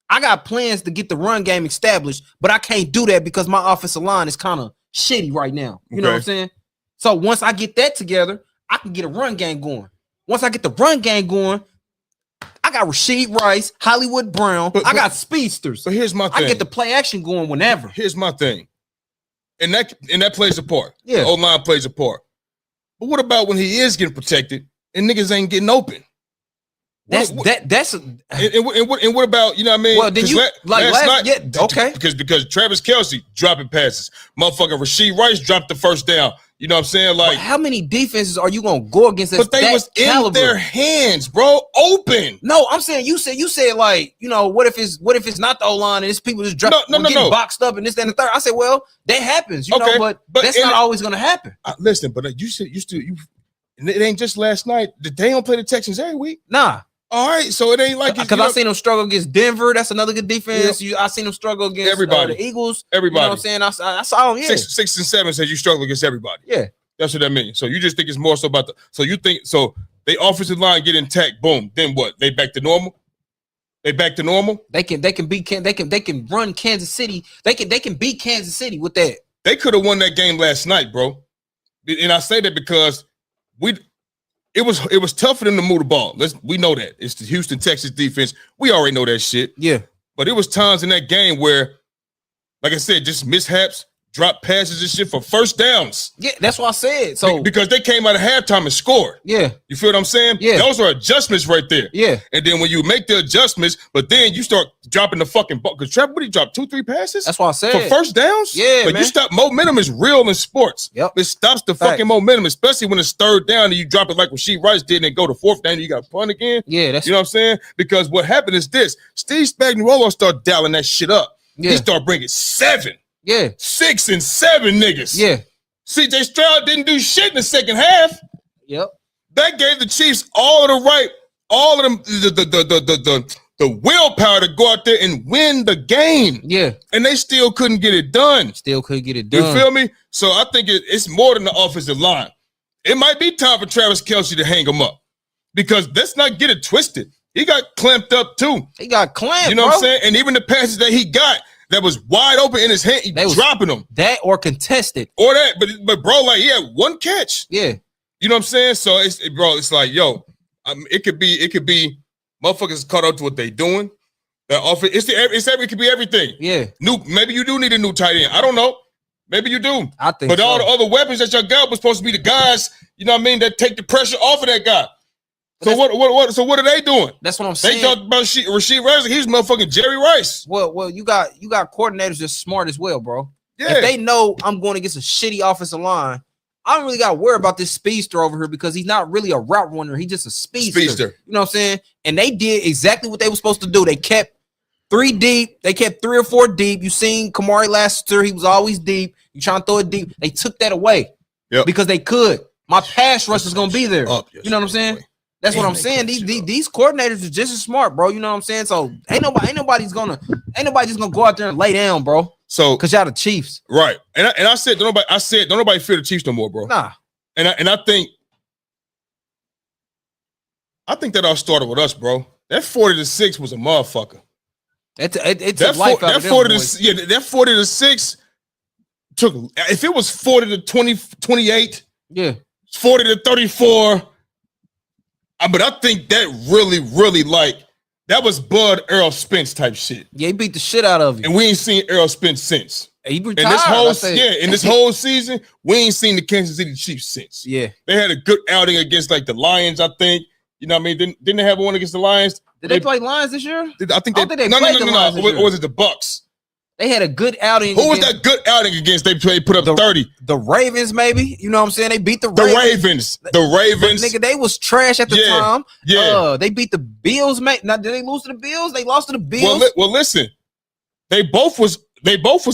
I got plans to get the run game established, but I can't do that because my offensive line is kind of shitty right now. You know what I'm saying? So once I get that together, I can get a run game going. Once I get the run game going, I got Rashid Rice, Hollywood Brown. I got speedsters. So here's my thing. I get the play action going whenever. Here's my thing. And that plays a part. Yeah. The O-line plays a part. But what about when he is getting protected and niggas ain't getting open? That's what about, you know what I mean? Well, then you last night, yeah, okay. Because Travis Kelce dropping passes, motherfucking Rashid Rice dropped the first down. You know what I'm saying? Like, how many defenses are you gonna go against? But they was caliber? In their hands, bro, open. No, I'm saying you said like, you know, what if it's not the O line and it's people just getting boxed up and this, that, and the third. I said, well, that happens, you know, but that's not always gonna happen. Listen, but you it ain't just last night. They don't play the Texans every week. Nah. All right, so it ain't like because I seen them struggle against Denver. That's another good defense. I seen them struggle against everybody. The Eagles. Everybody. You know what I'm saying? I saw them. Yeah, 6 and 7 says you struggle against everybody. Yeah, that's what that means. So you just think it's more so about so you think so they offensive line get intact. Boom. Then what? They back to normal. They back to normal. They can run Kansas City. They can beat Kansas City with that. They could have won that game last night, bro. And I say that because It was tough for them to move the ball. We know that. It's the Houston Texans defense. We already know that shit. Yeah. But it was times in that game where, like I said, just mishaps, drop passes and shit for first downs. Yeah, that's what I said. So because they came out of halftime and scored. Yeah. You feel what I'm saying? Yeah. Those are adjustments right there. Yeah. And then when you make the adjustments, but then you start dropping the fucking ball. Because Trevor, what, he dropped 2-3 passes? That's what I said. For first downs? Yeah, but man. you stop. Momentum is real in sports. Yep. It stops the fucking momentum, especially when it's third down and you drop it like Rashid Rice did and go to fourth down and you got to punt again. Yeah, that's you know what I'm saying? Because what happened is this. Steve Spagnuolo started dialing that shit up. Yeah. He started bringing 7. Yeah. 6 and 7 niggas. Yeah. CJ Stroud didn't do shit in the second half. Yep. That gave the Chiefs all of them the willpower to go out there and win the game. Yeah. And they still couldn't get it done. Still couldn't get it done. You feel me? So I think it's more than the offensive line. It might be time for Travis Kelce to hang him up. Because let's not get it twisted. He got clamped up too. He got clamped. You know what I'm saying? And even the passes that he got that was wide open in his hand, he was dropping them. That or contested. Or that, but bro, like he had one catch. Yeah. You know what I'm saying? So it's like, yo, it could be motherfuckers caught up to what they doing. That offense, it could be everything. Yeah. Maybe you do need a new tight end. I don't know. Maybe you do. I think. But all the other weapons that y'all got was supposed to be the guys, you know what I mean, that take the pressure off of that guy. So what are they doing? That's what I'm saying. They talked about Rashid Rice. He's motherfucking Jerry Rice. Well, you got coordinators that's smart as well, bro. Yeah. If they know I'm going against a shitty offensive line, I don't really got to worry about this speedster over here because he's not really a route runner. He's just a speedster. You know what I'm saying? And they did exactly what they were supposed to do. They kept 3 deep. They kept 3 or 4 deep. You seen Kamari Lassiter. He was always deep. You trying to throw it deep. They took that away because they could. My pass rush is going to be there. You know what I'm saying? That's what I'm saying. These coordinators are just as smart, bro. You know what I'm saying? So ain't nobody just gonna go out there and lay down, bro. So because y'all the Chiefs, right? And I said don't nobody fear the Chiefs no more, bro. Nah. And I think that all started with us, bro. That 40-6 was a motherfucker. It's a life out of them boys. That 40-6 took. If it was 40-28, yeah, 40-34. But I think that really that was Bud Earl Spence type shit. Yeah, he beat the shit out of you. And we ain't seen Earl Spence since. He retired. In this whole season, we ain't seen the Kansas City Chiefs since. Yeah. They had a good outing against like the Lions, I think. You know what I mean? Didn't they have one against the Lions? Did they play Lions this year? I think they played no. the Lions this year. Or was it the Bucks? They had a good outing. Who was that good outing against? They put up 30. The Ravens, maybe. You know what I'm saying? They beat the Ravens. The Ravens. Nigga, they was trash at the time. Yeah. They beat the Bills, mate. Now, did they lose to the Bills? They lost to the Bills. Well, listen. They both was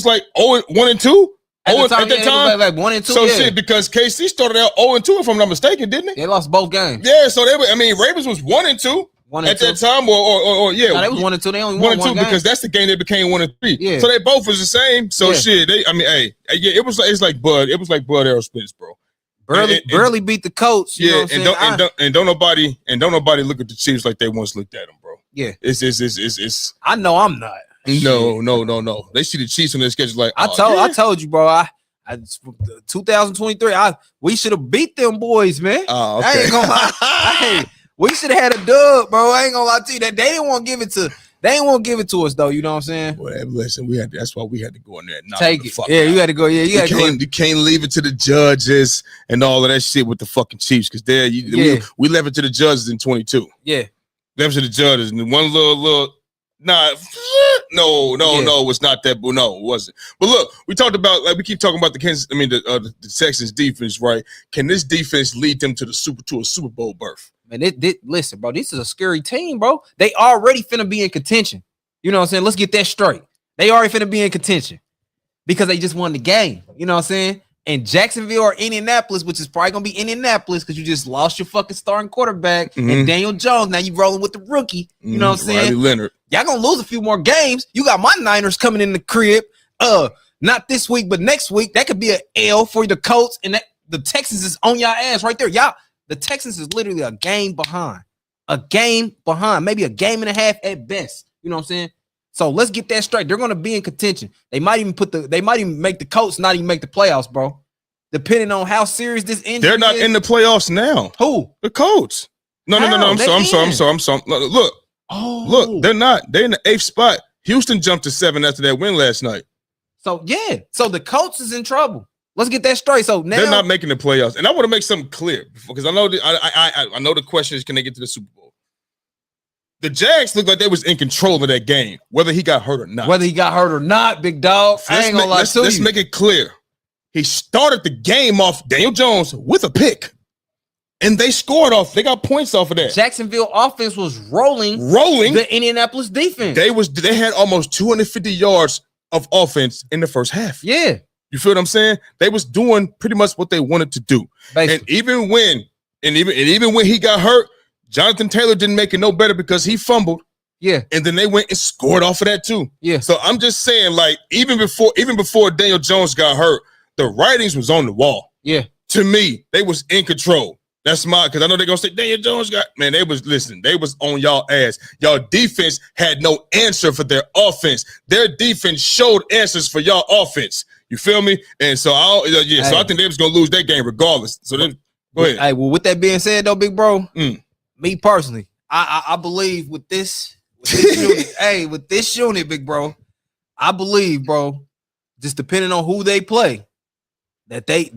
like 1-2. At that time, like 1-2. So shit, because KC started out 0-2, if I'm not mistaken, didn't they? They lost both games. Yeah, so Ravens was 1-2 at that time, or yeah. No, they was 1-2. They only won 1-2 because that's the game they became 1-3. Yeah. So they both was the same. So shit, it was like Bud Aerospace, bro. Burley beat the Colts. You know what I'm saying? And don't nobody look at the Chiefs like they once looked at them, bro. Yeah. It's I know I'm not. No. They see the Chiefs on their schedule like I told you, bro. I 2023. We should have beat them boys, man. Oh, okay. I ain't gonna lie. We should have had a dub, bro. I ain't gonna lie to you. That they didn't want to give it to. They didn't want to give it to us though. You know what I'm saying? Well, listen, that's why we had to go in there and take it. Yeah, you had to go. Yeah, you can't leave it to the judges and all of that shit with the fucking Chiefs because we left it to the judges in 22. Yeah, left it to the judges and one little. No, it's not that. No, it wasn't. But look, we talked about we keep talking about the Texans defense, right? Can this defense lead them to a Super Bowl berth? Man, listen, bro. This is a scary team, bro. They already finna be in contention. You know what I'm saying? Let's get that straight. They already finna be in contention because they just won the game. You know what I'm saying? And Jacksonville or Indianapolis, which is probably gonna be Indianapolis because you just lost your fucking starting quarterback and Daniel Jones. Now you rolling with the rookie. You know what I'm saying? Riley Leonard. Y'all gonna lose a few more games. You got my Niners coming in the crib. Not this week, but next week. That could be an L for the Colts, and the Texans is on y'all ass right there. Y'all, the Texans is literally a game behind. Maybe a game and a half at best. You know what I'm saying? So let's get that straight. They're gonna be in contention. They might even make the Colts not even make the playoffs, bro. Depending on how serious this injury They're not in the playoffs now. Who? The Colts. No. I'm sorry. Look, they're not. They're in the 8th spot. Houston jumped to 7 after that win last night. So the Colts is in trouble. Let's get that straight. So now they're not making the playoffs, and I want to make something clear because I know I know the question is, can they get to the Super Bowl? The Jags look like they was in control of that game, whether he got hurt or not. Big dog. Let's make it clear. He started the game off Daniel Jones with a pick. And they scored off. They got points off of that. Jacksonville offense was rolling the Indianapolis defense. They had almost 250 yards of offense in the first half. Yeah. You feel what I'm saying? They was doing pretty much what they wanted to do. Basically. And even when he got hurt, Jonathan Taylor didn't make it no better because he fumbled. Yeah. And then they went and scored off of that too. Yeah. So I'm just saying, like, even before Daniel Jones got hurt, the writings was on the wall. Yeah. To me, they was in control. That's smart because I know they're gonna say Daniel Jones they was on y'all ass. Y'all defense had no answer for their offense. Their defense showed answers for y'all offense. You feel me? And so so I think they was gonna lose that game regardless. So then go ahead. Hey, well, with that being said though, big bro, me personally, I believe with this unit, with this unit, big bro, I believe, bro, just depending on who they play, that they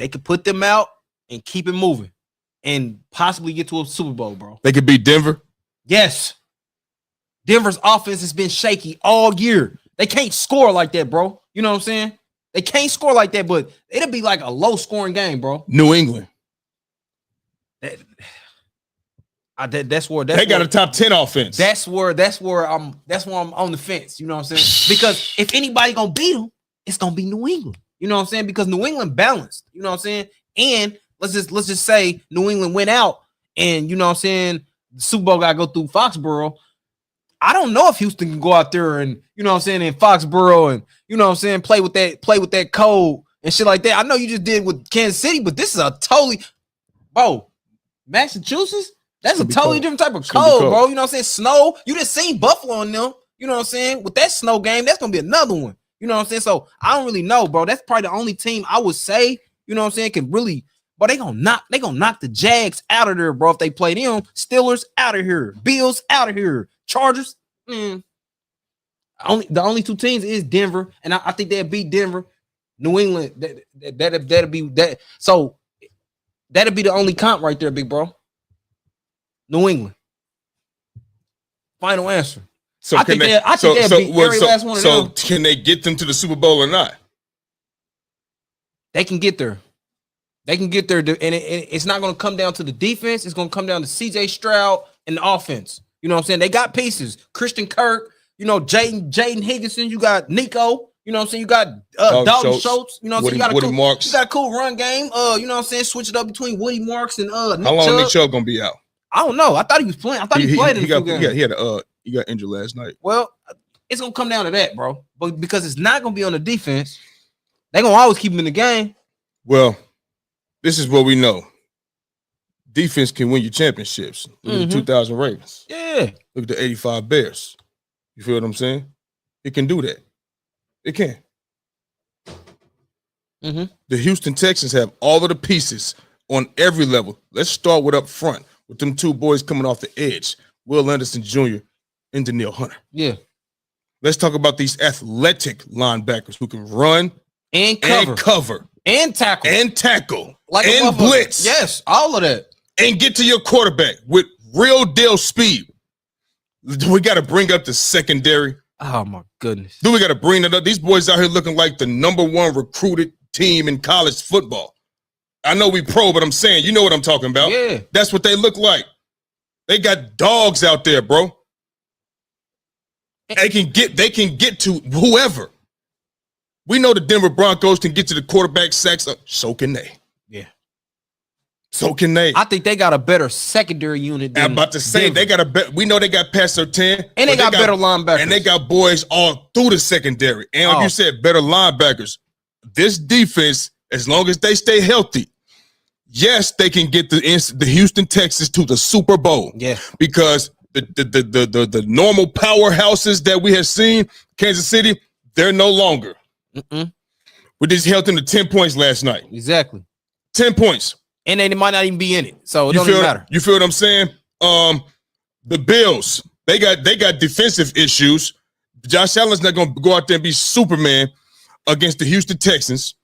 could put them out and keep it moving and possibly get to a Super Bowl, bro. They could beat Denver? Yes. Denver's offense has been shaky all year. They can't score like that, bro. You know what I'm saying? They can't score like that, but it'll be like a low-scoring game, bro. New England. That's where they got a top 10 offense. That's where I'm on the fence. You know what I'm saying? Because if anybody gonna beat them, it's gonna be New England. You know what I'm saying? Because New England balanced. You know what I'm saying? And let's just say New England went out and, you know what I'm saying, the Super Bowl got to go through Foxborough. I don't know if Houston can go out there and, you know what I'm saying, in Foxborough and, you know what I'm saying, play with that code and shit like that. I know you just did with Kansas City, but this is a totally, bro, Massachusetts, that's a totally different type of code, bro. You know what I'm saying? Snow, you just seen Buffalo in them. You know what I'm saying? With that snow game, that's going to be another one. You know what I'm saying? So I don't really know, bro. That's probably the only team I would say, you know what I'm saying, can really, but they gonna knock the Jags out of there, bro. If they play them, Steelers out of here, Bills out of here, Chargers. The only two teams is Denver, and I think they'll beat Denver. New England, that'll be that. So that'll be the only comp right there, big bro. New England. Final answer. So I think they'll beat every last one of them. So can they get them to the Super Bowl or not? They can get there. They can get there, and it's not going to come down to the defense. It's going to come down to C.J. Stroud and the offense. You know what I'm saying? They got pieces. Christian Kirk, Jaden Higginson. You got Nico. You know what I'm saying? You got Dalton Schultz. You know what I'm saying? You got a cool run game. You know what I'm saying? Switch it up between Woody Marks and Nick Chubb. How long Nick Chubb gonna be out? I don't know. I thought he was playing. I thought he played in the game. He got injured last night. Well, it's gonna come down to that, bro. But because it's not gonna be on the defense, they're gonna always keep him in the game. Well, this is what we know. Defense can win you championships. Look at the 2000 Ravens. Yeah. Look at the 85 Bears. You feel what I'm saying? It can do that. It can. The Houston Texans have all of the pieces on every level. Let's start with up front with them two boys coming off the edge, Will Anderson Jr. and Danielle Hunter. Yeah. Let's talk about these athletic linebackers who can run and cover and tackle like and blitz. Yes, all of that. And get to your quarterback with real deal speed. We got to bring up the secondary. Oh, my goodness. We got to bring it up. These boys out here looking like the #1 recruited team in college football. I know we pro, but I'm saying, you know what I'm talking about. Yeah. That's what they look like. They got dogs out there, bro. They can get to whoever. We know the Denver Broncos can get to the quarterback sacks. So can they. Yeah. So can they. I think they got a better secondary unit than I'm about to say, Denver. we know they got past their 10. And they got better linebackers. And they got boys all through the secondary. And like you said, better linebackers. This defense, as long as they stay healthy, yes, they can get the Houston Texans to the Super Bowl. Yeah. Because the normal powerhouses that we have seen, Kansas City, they're no longer. We just held them to 10 points last night. Exactly. 10 points. And they might not even be in it. So it don't even matter. You feel what I'm saying? The Bills, they got defensive issues. Josh Allen's not going to go out there and be Superman against the Houston Texans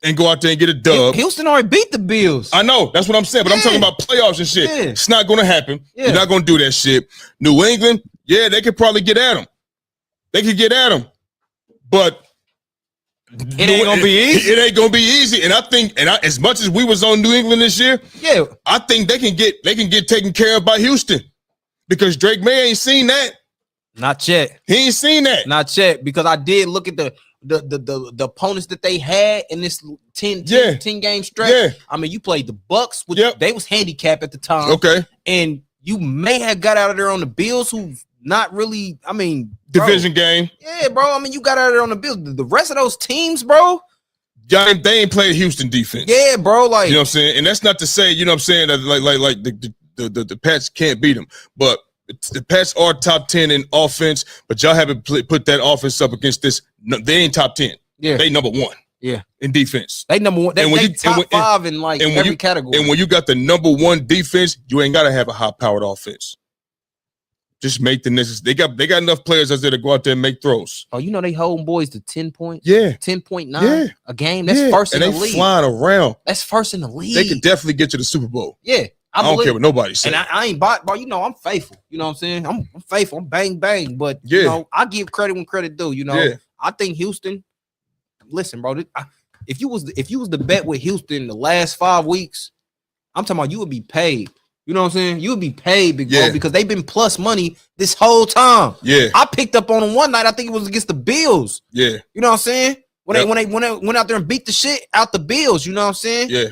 and go out there and get a dub. Houston already beat the Bills. I know. That's what I'm saying. But I'm talking about playoffs and shit. Yeah. It's not going to happen. Yeah. You're not going to do that shit. New England, yeah, they could probably get at them. They could get at them. But it ain't gonna be easy. It ain't gonna be easy. And I think, as much as we was on New England this year, yeah, I think they can get taken care of by Houston. Because Drake May ain't seen that. Not yet. He ain't seen that. Not yet. Because I did look at the opponents that they had in this 10 game stretch. Yeah. I mean, you played the Bucks, which they was handicapped at the time. Okay. And you may have got out of there on the Bills, who not really, I mean, division game. Yeah, bro. I mean, you got out of there on the Bills. The rest of those teams, bro, they ain't played Houston defense. Yeah, bro. Like, you know what I'm saying? And that's not to say, you know what I'm saying, that like the Pats can't beat them. But the Pats are top 10 in offense, but y'all haven't put that offense up against this. No, they ain't top 10. Yeah. They #1. Yeah. In defense. They #1. They top 5 in like every category. And when you got the #1 defense, you ain't got to have a high-powered offense. Just make the necessary. They got enough players out there to go out there and make throws. Oh, you know they holding boys to 10 points? Yeah. 10.9 a game. That's first in the league. Flying around. That's first in the league. They could definitely get to the Super Bowl. Yeah. I don't care what nobody says. And I ain't bought, bro. You know, I'm faithful. You know what I'm saying? I'm faithful. I'm bang, bang. But, you know, I give credit when credit due. You know, I think Houston, listen, bro, if you was the bet with Houston the last 5 weeks, I'm talking about you would be paid. You know what I'm saying? You would be paid, big bro, because they've been plus money this whole time. Yeah. I picked up on them one night. I think it was against the Bills. Yeah. You know what I'm saying? When they went out there and beat the shit out the Bills, you know what I'm saying? Yeah.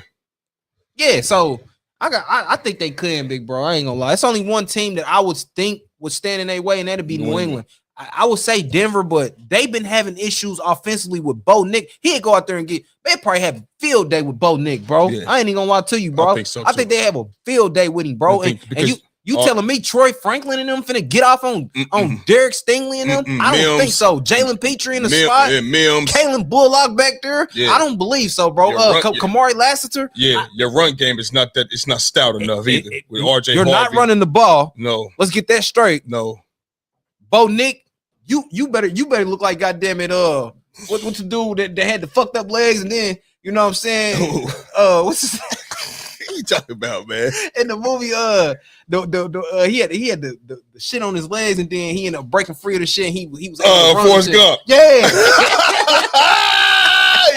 Yeah, so I think they could, big bro. I ain't gonna lie. It's only one team that I would think would stand in their way, and that'd be New England. I would say Denver, but they've been having issues offensively with Bo Nick. He'd go out there and they probably have a field day with Bo Nick, bro. Yeah. I ain't even gonna lie to you, bro. I think they have a field day with him, bro. And you telling me Troy Franklin and them finna get off on Derek Stingley and them? I don't think so. Jalen Petrie in the slot. Kalen Bullock back there. Yeah. I don't believe so, bro. Kamari Lassiter. Yeah, your run game is not that. It's not stout enough either. With RJ, you're Harvey. not running the ball. No. Let's get that straight. No. Bo Nick. You better look like goddamn it. What the dude that had the fucked up legs and then you know what I'm saying? What's his What you talking about, man? in the movie? He had the shit on his legs and then he ended up breaking free of the shit. And he was Forrest Gump. Yeah.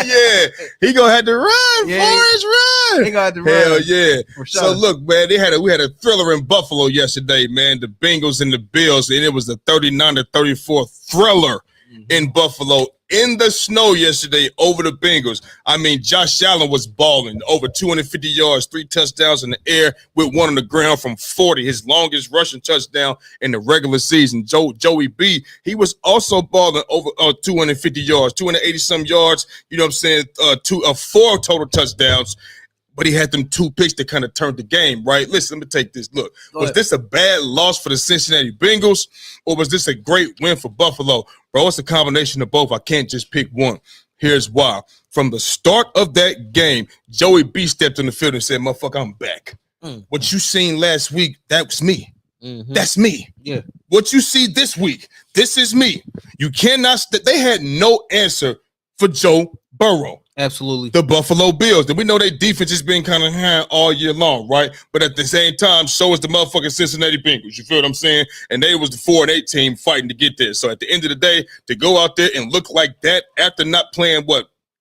Yeah, he gonna have to run. Forrest, run. He gonna have to run. Hell yeah. For sure. So look, man, we had a thriller in Buffalo yesterday, man. The Bengals and the Bills, and it was a 39-34 thriller in Buffalo in the snow yesterday over the Bengals. I mean, Josh Allen was balling over 250 yards, 3 touchdowns in the air with 1 on the ground from 40, his longest rushing touchdown in the regular season. Joey B, he was also balling over 250 yards, 280-some yards, you know what I'm saying, 4 total touchdowns. But he had them 2 picks that kind of turned the game, right? Listen, let me take this. Look, was this a bad loss for the Cincinnati Bengals, or was this a great win for Buffalo? Bro, it's a combination of both. I can't just pick one. Here's why. From the start of that game, Joey B stepped on the field and said, motherfucker, I'm back. What you seen last week, that was me. That's me. Yeah. What you see this week, this is me. You cannot they had no answer for Joe Burrow. Absolutely. The Buffalo Bills. And we know their defense has been kind of high all year long, right? But at the same time, so is the motherfucking Cincinnati Bengals. You feel what I'm saying? And they was the 4-8 team fighting to get there. So at the end of the day, to go out there and look like that after not playing,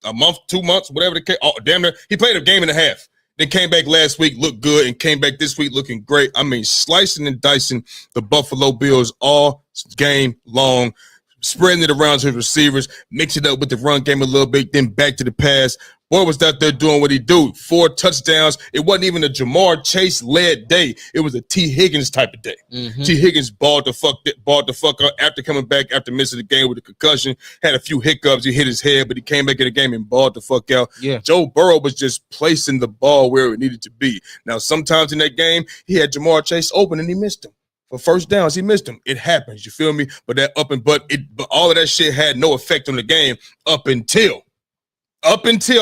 a month, 2 months, whatever the case. Oh, damn near. He played a game and a half. Then came back last week, looked good, and came back this week looking great. I mean, slicing and dicing the Buffalo Bills all game long, spreading it around to his receivers, mixing it up with the run game a little bit, then back to the pass. Boy was out there doing what he do. 4 touchdowns. It wasn't even a Jamar Chase-led day. It was a T. Higgins type of day. T. Higgins balled the fuck up after coming back after missing the game with a concussion. Had a few hiccups. He hit his head, but he came back in the game and balled the fuck out. Yeah. Joe Burrow was just placing the ball where it needed to be. Now, sometimes in that game, he had Jamar Chase open and he missed him. For first downs, he missed him. It happens, you feel me? But but all of that shit had no effect on the game up until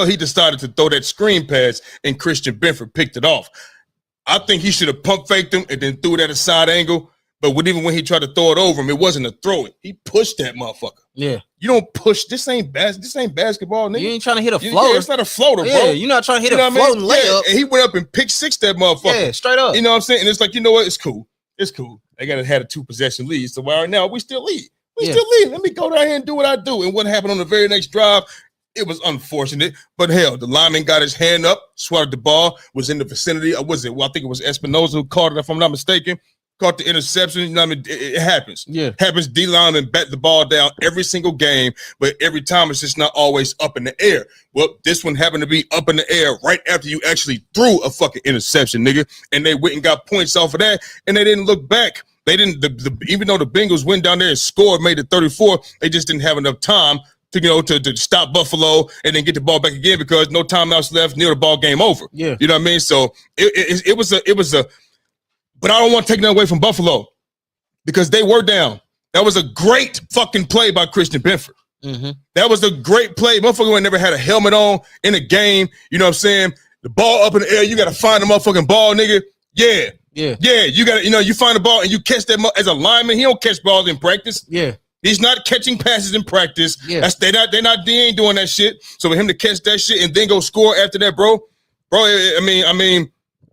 he decided to throw that screen pass and Christian Benford picked it off. I think he should have pump faked him and then threw it at a side angle. But even when he tried to throw it over him, it wasn't a throw it. He pushed that motherfucker. Yeah. You don't push. This ain't basketball, nigga. You ain't trying to hit a floater. Yeah, it's not a floater, bro. Yeah, you're not trying to hit a floating layup. Yeah, and he went up and picked 6 that motherfucker. Yeah, straight up. You know what I'm saying? And it's like, you know what? It's cool. It's cool. They got to have a 2-possession lead. So right now, we still lead. Still lead. Let me go down here and do what I do. And what happened on the very next drive, it was unfortunate. But hell, the lineman got his hand up, swatted the ball, was in the vicinity. I think it was Espinoza who caught it, if I'm not mistaken. Caught the interception. You know what I mean? It happens. Yeah. Happens. D lineman bat the ball down every single game, but every time it's just not always up in the air. Well, this one happened to be up in the air right after you actually threw a fucking interception, nigga. And they went and got points off of that, and they didn't look back. They didn't. Even though the Bengals went down there and scored, made it 34, they just didn't have enough time to stop Buffalo and then get the ball back again because no timeouts left, near the ball game over. Yeah. You know what I mean? So it was a. But I don't want to take that away from Buffalo because they were down. That was a great fucking play by Christian Benford. That was a great play. Motherfucker never had a helmet on in a game. You know what I'm saying? The ball up in the air, you got to find the motherfucking ball, nigga. Yeah. You got to, you find the ball and you catch that as a lineman. He don't catch balls in practice. Yeah. He's not catching passes in practice. Yeah. They ain't doing that shit. So for him to catch that shit and then go score after that, bro,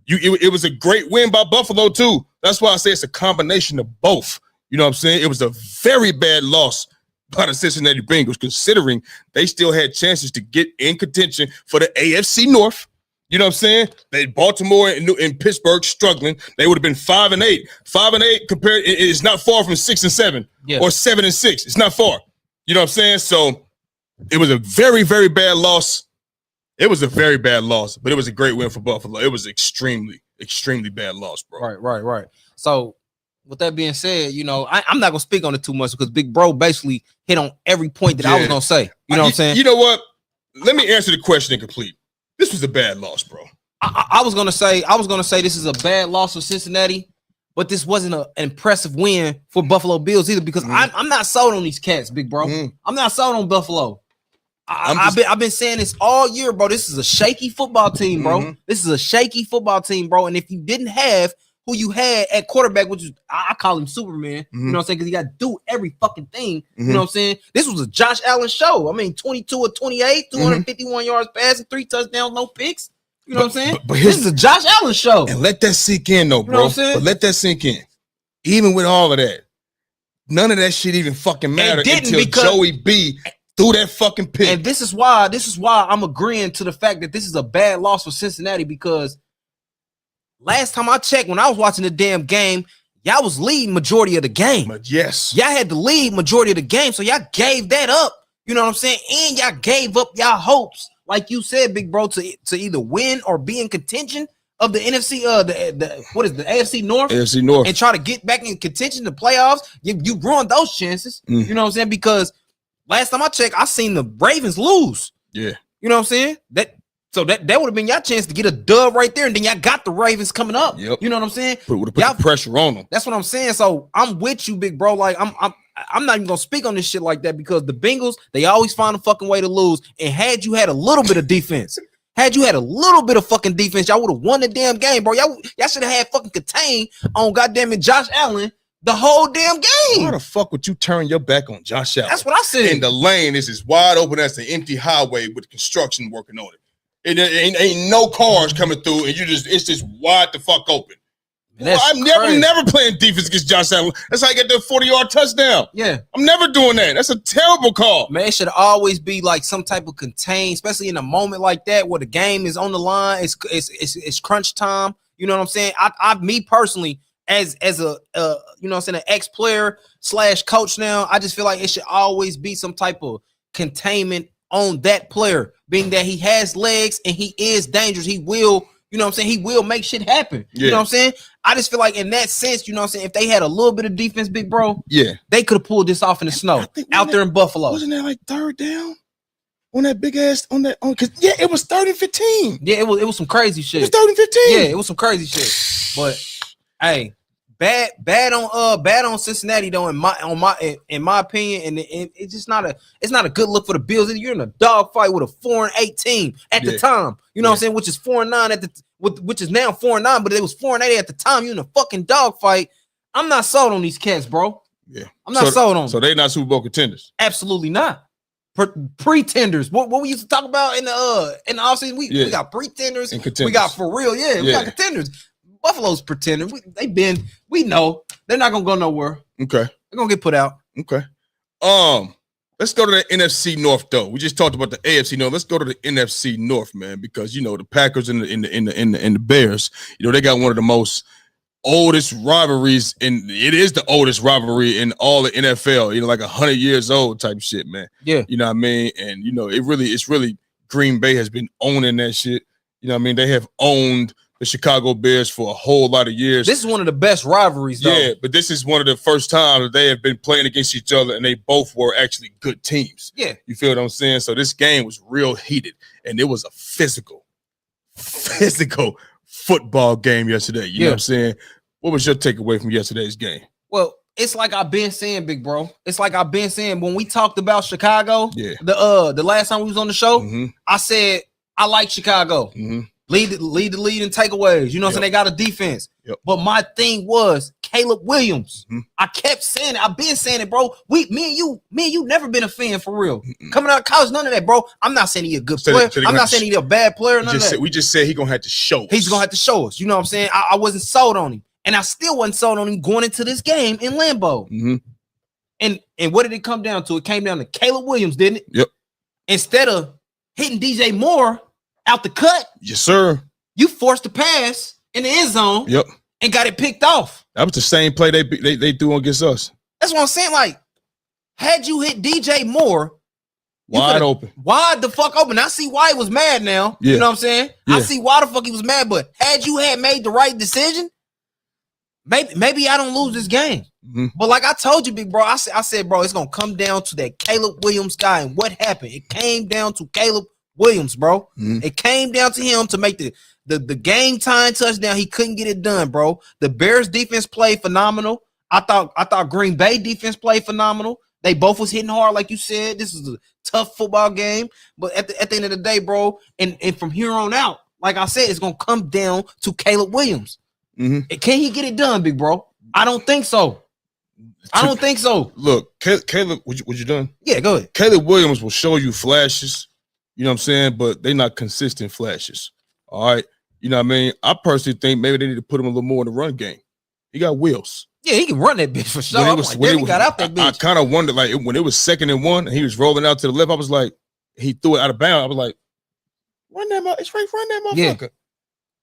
it was a great win by Buffalo, too. That's why I say it's a combination of both. You know what I'm saying? It was a very bad loss by the Cincinnati Bengals, considering they still had chances to get in contention for the AFC North. You know what I'm saying? Baltimore and Pittsburgh struggling. They would have been 5-8. 5-8 compared, it's not far from 6-7 or 7-6. It's not far. You know what I'm saying? So it was a very, very bad loss. It was a very bad loss, but it was a great win for Buffalo. It was extremely, extremely bad loss, bro. Right. So, with that being said, I'm not gonna speak on it too much because Big Bro basically hit on every point that I was gonna say. You know what I'm saying? You know what? Let me answer the question incomplete. This was a bad loss, bro. I was gonna say this is a bad loss for Cincinnati, but this wasn't an impressive win for Buffalo Bills either because I'm not sold on these cats, Big Bro. I'm not sold on Buffalo. I've been saying this all year, bro. This is a shaky football team, bro. This is a shaky football team, bro. And if you didn't have who you had at quarterback, which is I call him Superman. You know what I'm saying? Because he got to do every fucking thing. You know what I'm saying? This was a Josh Allen show. I mean, 22 or 28, 251 yards passing, 3 touchdowns, no picks. You know what I'm saying? But this is a Josh Allen show. And let that sink in, though, bro. You know what I'm saying? But let that sink in. Even with all of that, none of that shit even fucking mattered until Joey B threw that fucking pick. And this is why I'm agreeing to the fact that this is a bad loss for Cincinnati, because last time I checked, when I was watching the damn game, y'all was leading majority of the game. But yes. Y'all had the lead majority of the game, so y'all gave that up. You know what I'm saying? And y'all gave up y'all hopes, like you said, big bro, to either win or be in contention of the NFC, what is the AFC North? AFC North. And try to get back in contention, the playoffs. You ruined those chances. You know what I'm saying? Because last time I checked, I seen the Ravens lose. Yeah. You know what I'm saying? That would have been your chance to get a dub right there, and then y'all got the Ravens coming up. Yep. You know what I'm saying? Would have put the pressure on them. That's what I'm saying. So I'm with you, big bro. Like I'm not even gonna speak on this shit like that, because the Bengals, they always find a fucking way to lose. And had you had a little bit of defense, had you had a little bit of fucking defense, y'all would have won the damn game, bro. Y'all should have had fucking contained on goddamn it Josh Allen the whole damn game. Why the fuck would you turn your back on Josh Allen? That's what I said. And the lane is as wide open as the empty highway with construction working on it. It ain't no cars coming through, and it's just wide the fuck open. Well, I'm never playing defense against Josh Allen. That's how I get the 40-yard touchdown. Yeah. I'm never doing that. That's a terrible call. Man, it should always be like some type of contain, especially in a moment like that where the game is on the line. It's crunch time. You know what I'm saying? Me personally, as a you know what I'm saying, an ex-player / coach now, I just feel like it should always be some type of containment on that player, being that he has legs and he is dangerous. He will, you know what I'm saying, he will make shit happen. Yeah. You know what I'm saying? I just feel like in that sense, you know what I'm saying, if they had a little bit of defense, big bro, they could have pulled this off in the snow out there in Buffalo. Wasn't that like third down on that big ass because it was 30-15. Yeah, it was some crazy shit. It was 30-15. Yeah, it was some crazy shit. But hey, bad on Cincinnati though, in my opinion, and it's just not a good look for the Bills. You're in a dogfight with a 4-8 team at the time. You know what I'm saying, which is 4-9 which is now 4-9, but it was 4-8 at the time. You're in a fucking dogfight. I'm not sold on these cats, bro. Yeah, I'm not sold on them. So they're not Super Bowl contenders. Absolutely not. Pretenders. What we used to talk about in the offseason? We got pretenders. And contenders. We got for real. Yeah, we got contenders. Buffalo's pretending. We know they're not gonna go nowhere. Okay, they're gonna get put out. Okay. Let's go to the NFC North though. We just talked about the AFC North. Let's go to the NFC North, man, because you know the Packers and the Bears. You know they got one of the most oldest rivalries, and it is the oldest rivalry in all the NFL. You know, like 100 years old type shit, man. Yeah. You know what I mean? And you know it's really Green Bay has been owning that shit. You know what I mean? They have owned the Chicago Bears for a whole lot of years. This is one of the best rivalries, though. Yeah, but this is one of the first times that they have been playing against each other, and they both were actually good teams. Yeah. You feel what I'm saying? So this game was real heated, and it was a physical football game yesterday. You know what I'm saying? What was your takeaway from yesterday's game? Well, it's like I've been saying, big bro. It's like I've been saying when we talked about Chicago, the last time we was on the show, I said I like Chicago. Lead the lead in takeaways. You know what I'm saying? They got a defense. But my thing was Caleb Williams. I kept saying it. I've been saying it, bro. Me and you never been a fan for real. Coming out of college, none of that, bro. I'm not saying he's a good player. I'm not saying he's a bad player. None of that. We just said he's gonna have to show us. He's gonna have to show us. You know what I'm saying? I wasn't sold on him. And I still wasn't sold on him going into this game in Lambeau. And what did it come down to? It came down to Caleb Williams, didn't it? Yep. Instead of hitting DJ Moore out the cut, yes, sir, you forced the pass in the end zone. Yep. And got it picked off. That was the same play they threw against us. That's what I'm saying. Like, had you hit DJ Moore wide open, wide the fuck open. I see why he was mad now. You know what I'm saying? I see why the fuck he was mad. But had you made the right decision, maybe I don't lose this game. But like I told you, big bro, I said, bro, it's gonna come down to that Caleb Williams guy. And what happened? It came down to Caleb Williams, bro. It came down to him to make the game time touchdown. He couldn't get it done, bro. The Bears defense played phenomenal. I thought Green Bay defense played phenomenal. They both was hitting hard, like you said. This is a tough football game. But at the end of the day, bro, and from here on out, like I said, it's gonna come down to Caleb Williams. Mm-hmm. Can he get it done, big bro? I don't think so. Look, Caleb, what you done? Yeah, go ahead. Caleb Williams will show you flashes, you know what I'm saying, but they're not consistent flashes. All right. You know what I mean? I personally think maybe they need to put him a little more in the run game. He got wheels. Yeah, he can run that bitch for sure. He got out that bitch. I kind of wondered, like, when it was 2nd and 1 and he was rolling out to the left, I was like, he threw it out of bounds. I was like, run that motherfucker. Yeah.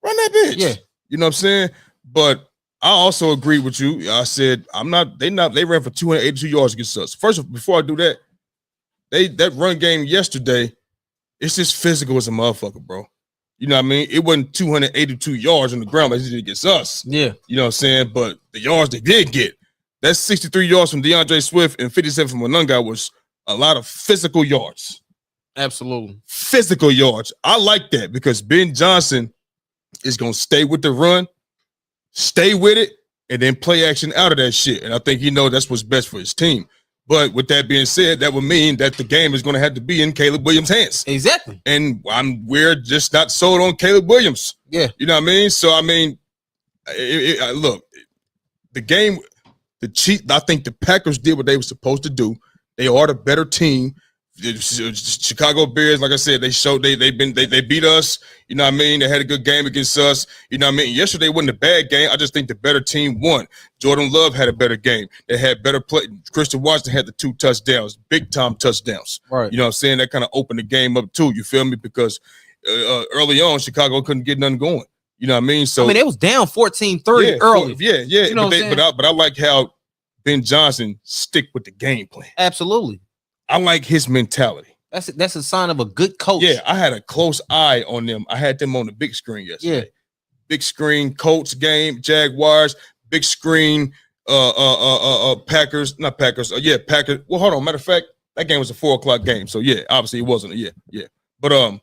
Run that bitch. Yeah. You know what I'm saying? But I also agree with you. I said, they ran for 282 yards against us. First, before I do that, that run game yesterday, it's just physical as a motherfucker, bro. You know what I mean? It wasn't 282 yards on the ground like it did against us. Yeah. You know what I'm saying? But the yards they did get, that's 63 yards from DeAndre Swift and 57 from Anunga was a lot of physical yards. Absolutely. Physical yards. I like that because Ben Johnson is going to stay with the run, stay with it, and then play action out of that shit. And I think he knows that's what's best for his team. But with that being said, that would mean that the game is going to have to be in Caleb Williams' hands. Exactly. And we're just not sold on Caleb Williams. Yeah. You know what I mean? So, I mean, look, the game, I think the Packers did what they were supposed to do. They are the better team. The Chicago Bears, like I said, they beat us. You know what I mean? They had a good game against us. You know what I mean? Yesterday wasn't a bad game. I just think the better team won. Jordan Love had a better game. They had better play. Christian Washington had the 2 touchdowns, big time touchdowns. Right. You know what I'm saying? That kind of opened the game up too. You feel me? Because early on, Chicago couldn't get nothing going. You know what I mean? So it was down 14-3 early. Yeah. You know but I like how Ben Johnson stick with the game plan. Absolutely. I like his mentality. That's a sign of a good coach. Yeah, I had a close eye on them. I had them on the big screen yesterday. Yeah. Big screen Colts game, Jaguars, big screen Packers, not Packers. Packers. Well, hold on. Matter of fact, that game was a 4:00 game. So yeah, obviously it wasn't. Yeah. But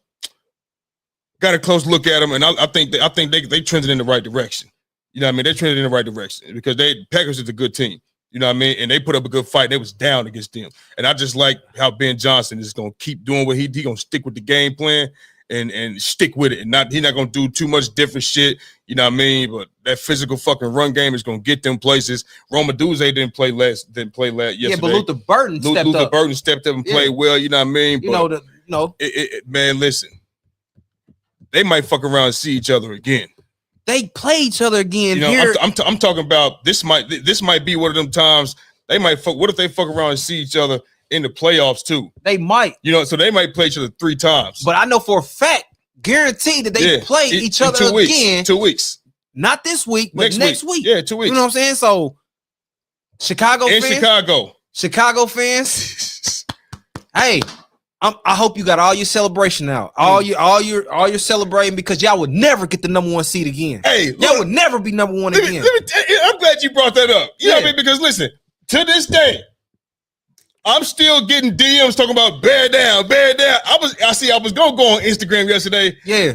got a close look at them, and I think they trended in the right direction. You know what I mean? They trended in the right direction because Packers is a good team. You know what I mean? And they put up a good fight. They was down against them. And I just like how Ben Johnson is going to keep doing what he going to stick with the game plan and stick with it. And he's not going to do too much different shit. You know what I mean? But that physical fucking run game is going to get them places. Roma Duze didn't play last yesterday. Yeah, but Luther Burton stepped up and played well. You know what I mean? Man, listen. They might fuck around and see each other again. They play each other again. You know, here. I'm talking about this might be one of them times they might fuck. What if they fuck around and see each other in the playoffs too? They might. You know, so they might play each other 3 times. But I know for a fact, guaranteed that they play each other again. 2 weeks. Not this week, but next week. Yeah, 2 weeks. You know what I'm saying? So Chicago fans. Hey, I hope you got all your celebration out. All your celebrating because y'all would never get the number 1 seed again. Hey, y'all would never be number 1 again. I'm glad you brought that up. You know what I mean? Because listen, to this day, I'm still getting DMs talking about bear down. I was gonna go on Instagram yesterday. Yeah.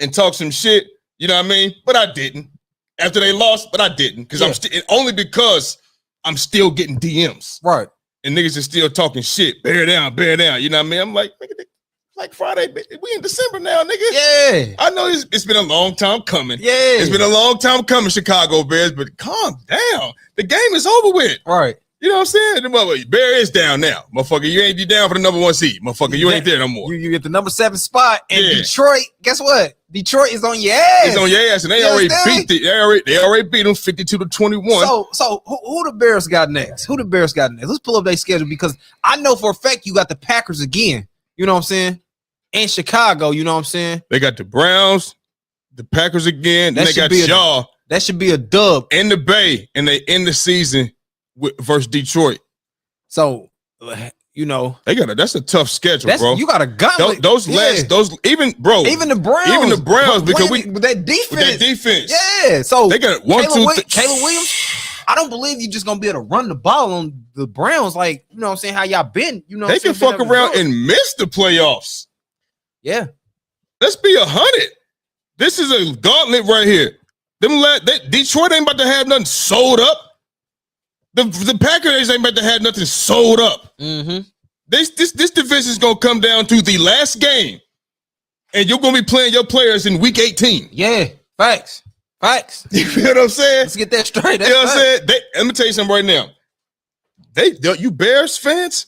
And talk some shit. You know what I mean? But I didn't. After they lost, but I didn't. Because only because I'm still getting DMs. Right. And niggas are still talking shit. Bear down. You know what I mean? I'm like, nigga, like Friday, we in December now, nigga. Yeah. I know it's been a long time coming. Yeah. It's been a long time coming, Chicago Bears, but calm down. The game is over with. Right. You know what I'm saying? The motherfucker, Bear is down now. Motherfucker, you ain't down for the number 1 seed. Motherfucker, you ain't there no more. You get the number 7 spot. And Detroit, guess what? Detroit is on your ass. It's on your ass, and they already beat them 52-21. So who the Bears got next? Let's pull up their schedule because I know for a fact you got the Packers again. You know what I'm saying? And Chicago, you know what I'm saying? They got the Browns, the Packers again, and they got y'all. That should be a dub. In the Bay, and they end the season versus Detroit. So, you know, that's a tough schedule, bro. You got a gauntlet. Even the Browns because with that defense. Yeah. So they got Caleb Williams. I don't believe you're just gonna be able to run the ball on the Browns, like you know what I'm saying, how y'all been, you know. They can fuck around and miss the playoffs. Yeah. Let's be 100. This is a gauntlet right here. Detroit ain't about to have nothing sold up. The Packers ain't about to have nothing sold up. Mm-hmm. This division is gonna come down to the last game, and you're gonna be playing your players in week 18. Yeah, facts. Facts. You feel what I'm saying? Let's get that straight. You know what I'm saying? Let me tell you something right now. You Bears fans,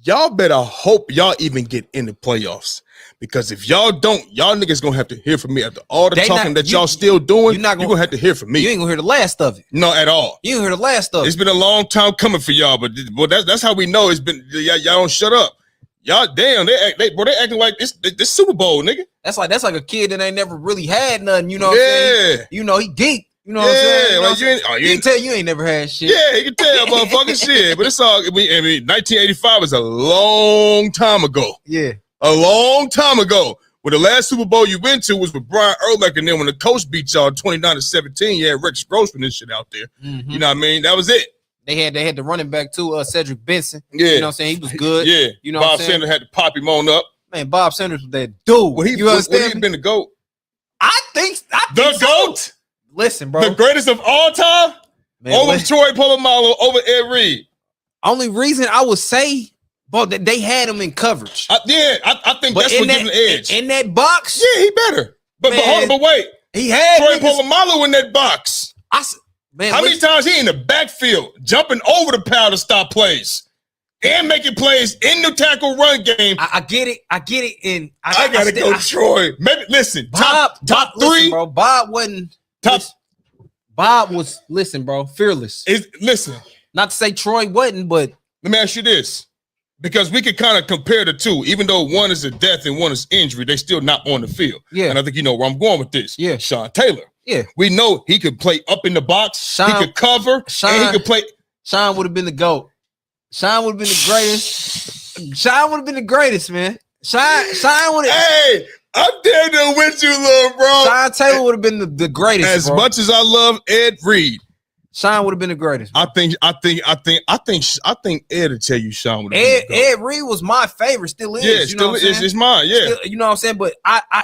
y'all better hope y'all even get in the playoffs. Because if y'all don't, y'all niggas gonna have to hear from me after all the talking that y'all still doing. You're gonna have to hear from me. You ain't gonna hear the last of it. No, at all. You ain't hear the last of it. It's been a long time coming for y'all, but that's how we know it's been. Y'all don't shut up. Y'all damn, they acting like this Super Bowl, nigga. That's like a kid that ain't never really had nothing. You know what I'm saying? You know he geek. You know what I'm saying? Like you can tell you ain't never had shit. Yeah, you can tell, motherfucking shit. But it's all. I mean, 1985 was a long time ago. Yeah, a long time ago. When the last Super Bowl you went to was with Brian Urlacher, and then when the coach beat y'all 29-17, you had Rex Grossman and shit out there. Mm-hmm. You know what I mean? That was it. They had the running back too, Cedric Benson. Yeah, you know what I'm saying? He was good. Yeah, you know, Bob Sanders had to pop him on up. Man, Bob Sanders was that dude. Would he been the GOAT? I think the GOAT. So. Listen, bro, the greatest of all time. Man, over Troy Polamalu, over Ed Reed. Only reason I would say. Well, they had him in coverage. I think that's what gives him the edge. In that box? Yeah, he better. But wait. He had Troy Polamalu in that box. How many times he in the backfield, jumping over the pile to stop plays and making plays in the tackle run game? I get it. And I got to go Troy. Maybe, listen, Bob, top three. Listen, bro, Bob wasn't. Top. Bob was, listen, bro, fearless. Listen. Not to say Troy wasn't, but. Let me ask you this. Because we could kind of compare the two, even though one is a death and one is injury, they still not on the field. Yeah. And I think you know where I'm going with this. Yeah. Sean Taylor. Yeah. We know he could play up in the box. He could cover. And he could play. Sean would have been the GOAT. Sean would have been the greatest. Sean would have been the greatest, man. Sean would have. Hey, I'm there to with you, little bro. Sean Taylor would have been the greatest. As much as I love Ed Reed. Sean would have been the greatest. Bro. I think Ed will tell you Sean would have been the Ed Reed was my favorite, still is. Yeah, still is. It's mine. Yeah, still, you know what I'm saying. But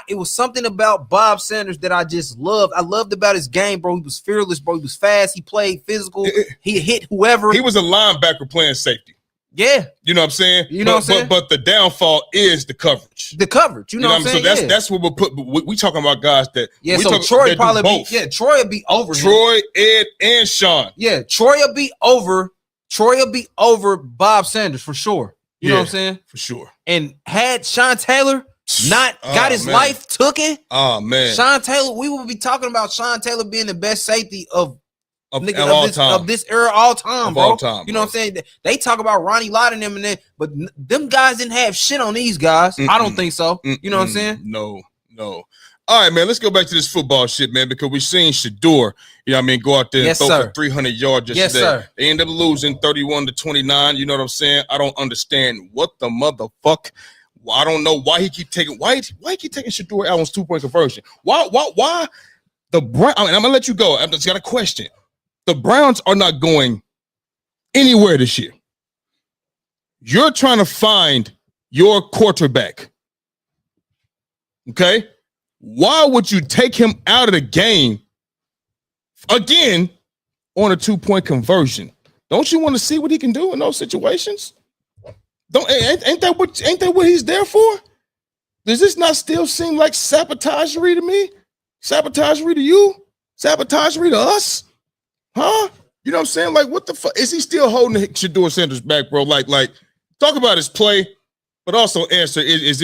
it was something about Bob Sanders that I just loved. I loved about his game, bro. He was fearless, bro. He was fast. He played physical. He hit whoever. He was a linebacker playing safety. Yeah, you know what I'm saying. You know what I'm saying. But the downfall is the coverage. The coverage. You know what I'm saying. So that's what we'll put. We talking about guys that. Yeah. So Troy probably both. Troy would be over. Troy, Ed, and Sean. Yeah, Troy will be over. Troy will be over Bob Sanders for sure. You know what I'm saying? For sure. And had Sean Taylor not got his life taken. Oh man, Sean Taylor. We will be talking about Sean Taylor being the best safety of this era all time, bro. You know what I'm saying? They talk about Ronnie Lott and them and then, but them guys didn't have shit on these guys. I don't think so. You know what I'm saying? No. All right, man. Let's go back to this football shit, man, because we've seen Shador, you know what I mean, go out there and throw for 300 yards yesterday. Yes, sir. They end up losing 31-29. You know what I'm saying? I don't understand what the motherfuck. I don't know why he keep taking Shador out on 2-point conversion. Why the Browns? I mean, I'm gonna let you go. I just got a question. The Browns are not going anywhere this year. You're trying to find your quarterback. Okay? Why would you take him out of the game again on a 2-point conversion? Don't you want to see what he can do in those situations? Ain't that what he's there for? Does this not still seem like sabotagery to me? Sabotagery to you? Sabotagery to us? Huh? You know what I'm saying? Like, what the fuck? Is he still holding Shador Sanders back, bro? Like, talk about his play, but also answer, is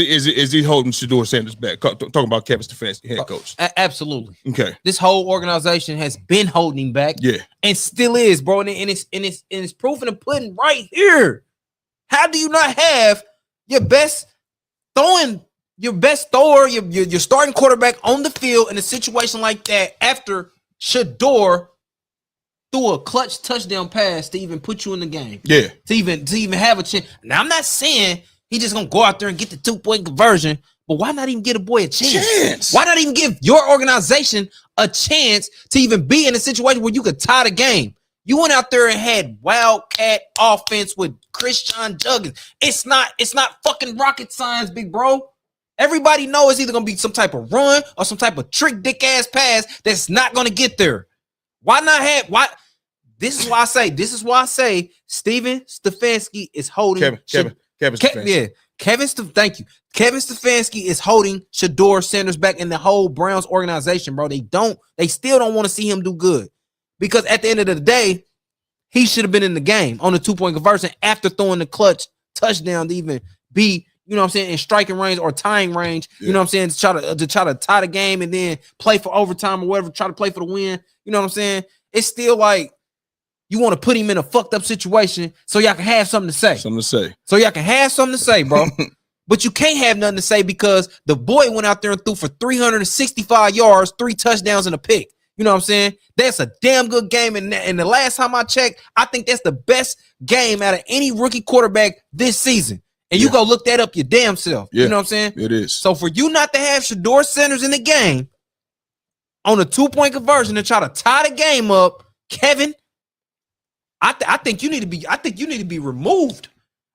he holding Shador Sanders back? Talking about Kevin Stefanski, head coach. Absolutely. Okay. This whole organization has been holding him back. Yeah. And still is, bro. And it's proof in the pudding right here. How do you not have your best thrower, your starting quarterback on the field in a situation like that after Shador threw a clutch touchdown pass to even put you in the game? Yeah. To even have a chance. Now, I'm not saying he just gonna go out there and get the 2-point conversion, but why not even give a boy a chance? Why not even give your organization a chance to even be in a situation where you could tie the game? You went out there and had wildcat offense with Christian Juggins. It's not fucking rocket science, big bro. Everybody knows it's either gonna be some type of run or some type of trick dick ass pass that's not gonna get there. This is why I say Steven Stefanski is holding Kevin Stefanski. Yeah, Thank you. Kevin Stefanski is holding Shedeur Sanders back in the whole Browns organization, bro. They still don't want to see him do good. Because at the end of the day, he should have been in the game on the 2-point conversion after throwing the clutch touchdown to even be, you know what I'm saying, in striking range or tying range, you know what I'm saying, to try to tie the game and then play for overtime or whatever, try to play for the win. You know what I'm saying? It's still like you want to put him in a fucked up situation so y'all can have something to say. So y'all can have something to say, bro. But you can't have nothing to say because the boy went out there and threw for 365 yards, 3 touchdowns and a pick. You know what I'm saying? That's a damn good game. And the last time I checked, I think that's the best game out of any rookie quarterback this season. And you go look that up your damn self. You know what I'm saying? It is. So for you not to have Shedeur Sanders in the game on a 2-point conversion and try to tie the game up, Kevin, I think you need to be removed.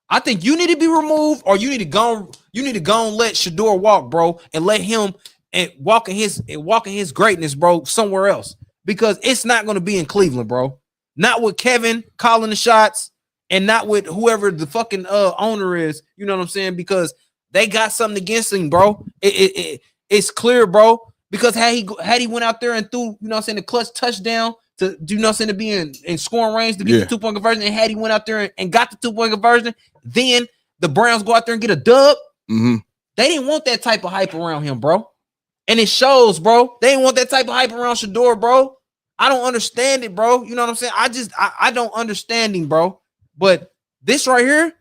I think you need to be removed, or you need to go and let Shedeur walk, bro, and let him and walk in his greatness, bro, somewhere else. Because it's not going to be in Cleveland, bro. Not with Kevin calling the shots and not with whoever the fucking owner is. You know what I'm saying? Because they got something against him, bro. It's clear, bro. Because had he went out there and threw, you know what I'm saying, the clutch touchdown to, you know what I'm saying, to be in scoring range to get the 2-point conversion, and had he went out there and got the 2-point conversion, then the Browns go out there and get a dub. Mm-hmm. They didn't want that type of hype around him, bro. And it shows, bro. They didn't want that type of hype around Shedeur, bro. I don't understand it, bro. You know what I'm saying? I don't understand him, bro. But this right here,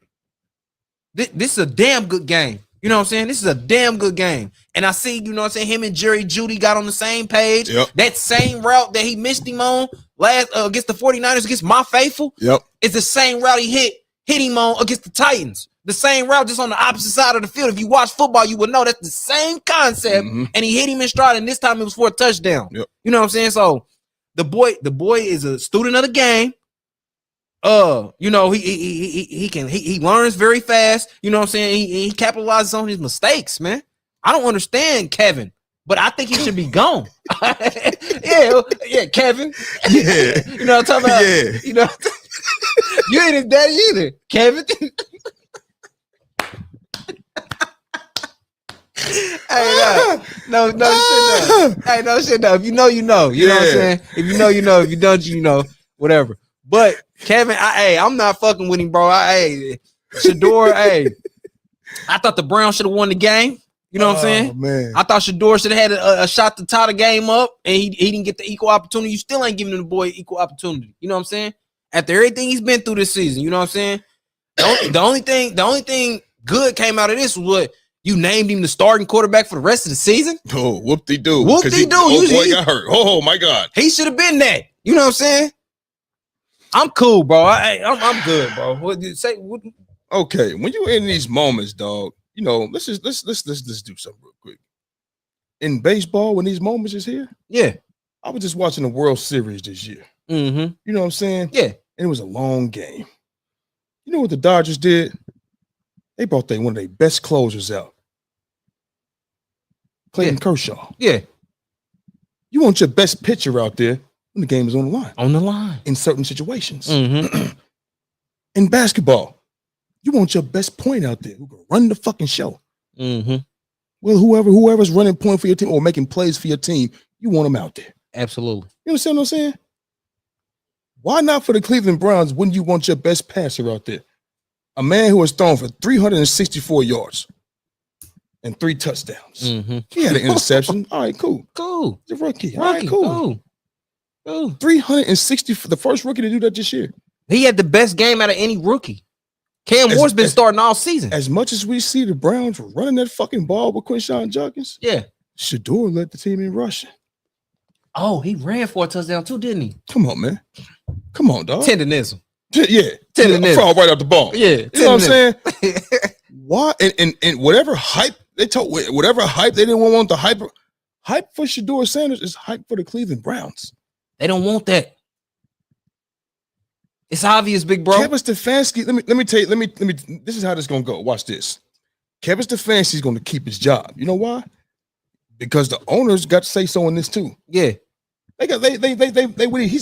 this is a damn good game. You know what I'm saying? This is a damn good game. And I see, you know what I'm saying, him and Jerry Jeudy got on the same page. Yep. That same route that he missed him on last against the 49ers, against my faithful. Yep. It's the same route he hit him on against the Titans. The same route, just on the opposite side of the field. If you watch football, you would know that's the same concept. Mm-hmm. And he hit him in stride, and this time it was for a touchdown. Yep. You know what I'm saying? So the boy is a student of the game. You know, he learns very fast. You know what I'm saying? He capitalizes on his mistakes, man. I don't understand Kevin, but I think he should be gone. yeah, Kevin. Yeah. You know what I'm talking about? Yeah. You know, you ain't his daddy either, Kevin. Hey, no shit, no. Hey, no shit, no. If you know, you know. You know what I'm saying? If you know, you know. If you don't, you know. Whatever. But Kevin, I'm not fucking with him, bro. Shedeur, I thought the Browns should have won the game. You know what I'm saying? Man. I thought Shedeur should have had a shot to tie the game up, and he didn't get the equal opportunity. You still ain't giving the boy equal opportunity. You know what I'm saying? After everything he's been through this season, you know what I'm saying? The only thing good came out of this was what you named him the starting quarterback for the rest of the season. Oh, whoop-de-doo. Whoop-de-doo. Oh, boy got hurt. Oh, my God. He should have been that. You know what I'm saying? I'm cool, bro. I'm good, bro. What did you say? Okay, when you're in these moments, dog, you know, let's do something real quick. In baseball, when these moments is here, yeah, I was just watching the World Series this year. Mm-hmm. You know what I'm saying? Yeah, and it was a long game. You know what the Dodgers did? They brought one of their best closers out, Clayton Kershaw. Yeah, you want your best pitcher out there when the game is on the line. On the line in certain situations. Mm-hmm. In basketball, you want your best point out there who can run the fucking show. Mm-hmm. Well, whoever's running point for your team or making plays for your team, you want them out there. Absolutely. You understand what I'm saying? Why not for the Cleveland Browns wouldn't you want your best passer out there? A man who has thrown for 364 yards and 3 touchdowns. Mm-hmm. He had an interception. All right, cool. Cool. The rookie. All right, cool. 360 for the first rookie to do that this year. He had the best game out of any rookie. Cam Ward's been starting all season. As much as we see the Browns running that fucking ball with Quinshawn Judkins, yeah, Shedeur led the team in rushing. Oh, he ran for a touchdown too, didn't he? Come on, man. Come on, dog. Tendonism. Yeah. Tendonism. Fall right out the ball. Yeah. You know what I'm saying? Why? And whatever hype they told, whatever hype they didn't want the hype for Shedeur Sanders is hype for the Cleveland Browns. They don't want that. It's obvious, big bro. Kevin Stefanski, let me tell you, this is how this is gonna go. Watch this. Kevin Stefanski's gonna keep his job. You know why? Because the owners got to say so in this too. Yeah. He's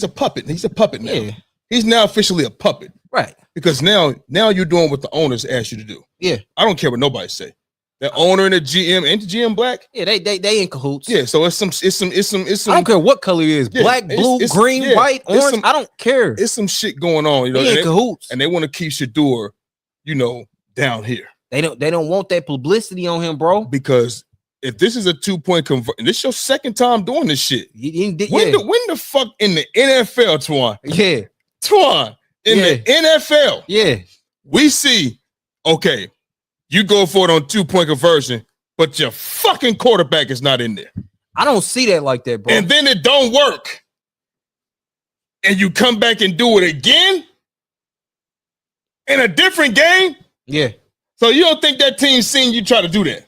a puppet. He's a puppet now. Yeah. He's now officially a puppet. Right. Because now you're doing what the owners asked you to do. Yeah. I don't care what nobody say. The owner and the GM, ain't the GM black? Yeah, they in cahoots. Yeah, so it's some. I don't care what color it is. Yeah, black, blue, green, white, orange. I don't care. It's some shit going on, you know. They in cahoots. And they want to keep Shador, you know, down here. They don't want that publicity on him, bro. Because if this is a 2-point conversion, this is your second time doing this shit. When the fuck in the NFL, Twan? Yeah. Twan, in the NFL. Yeah. We see, okay, you go for it on 2-point conversion, but your fucking quarterback is not in there. I don't see that like that, bro. And then it don't work. And you come back and do it again in a different game? Yeah. So you don't think that team seen you try to do that?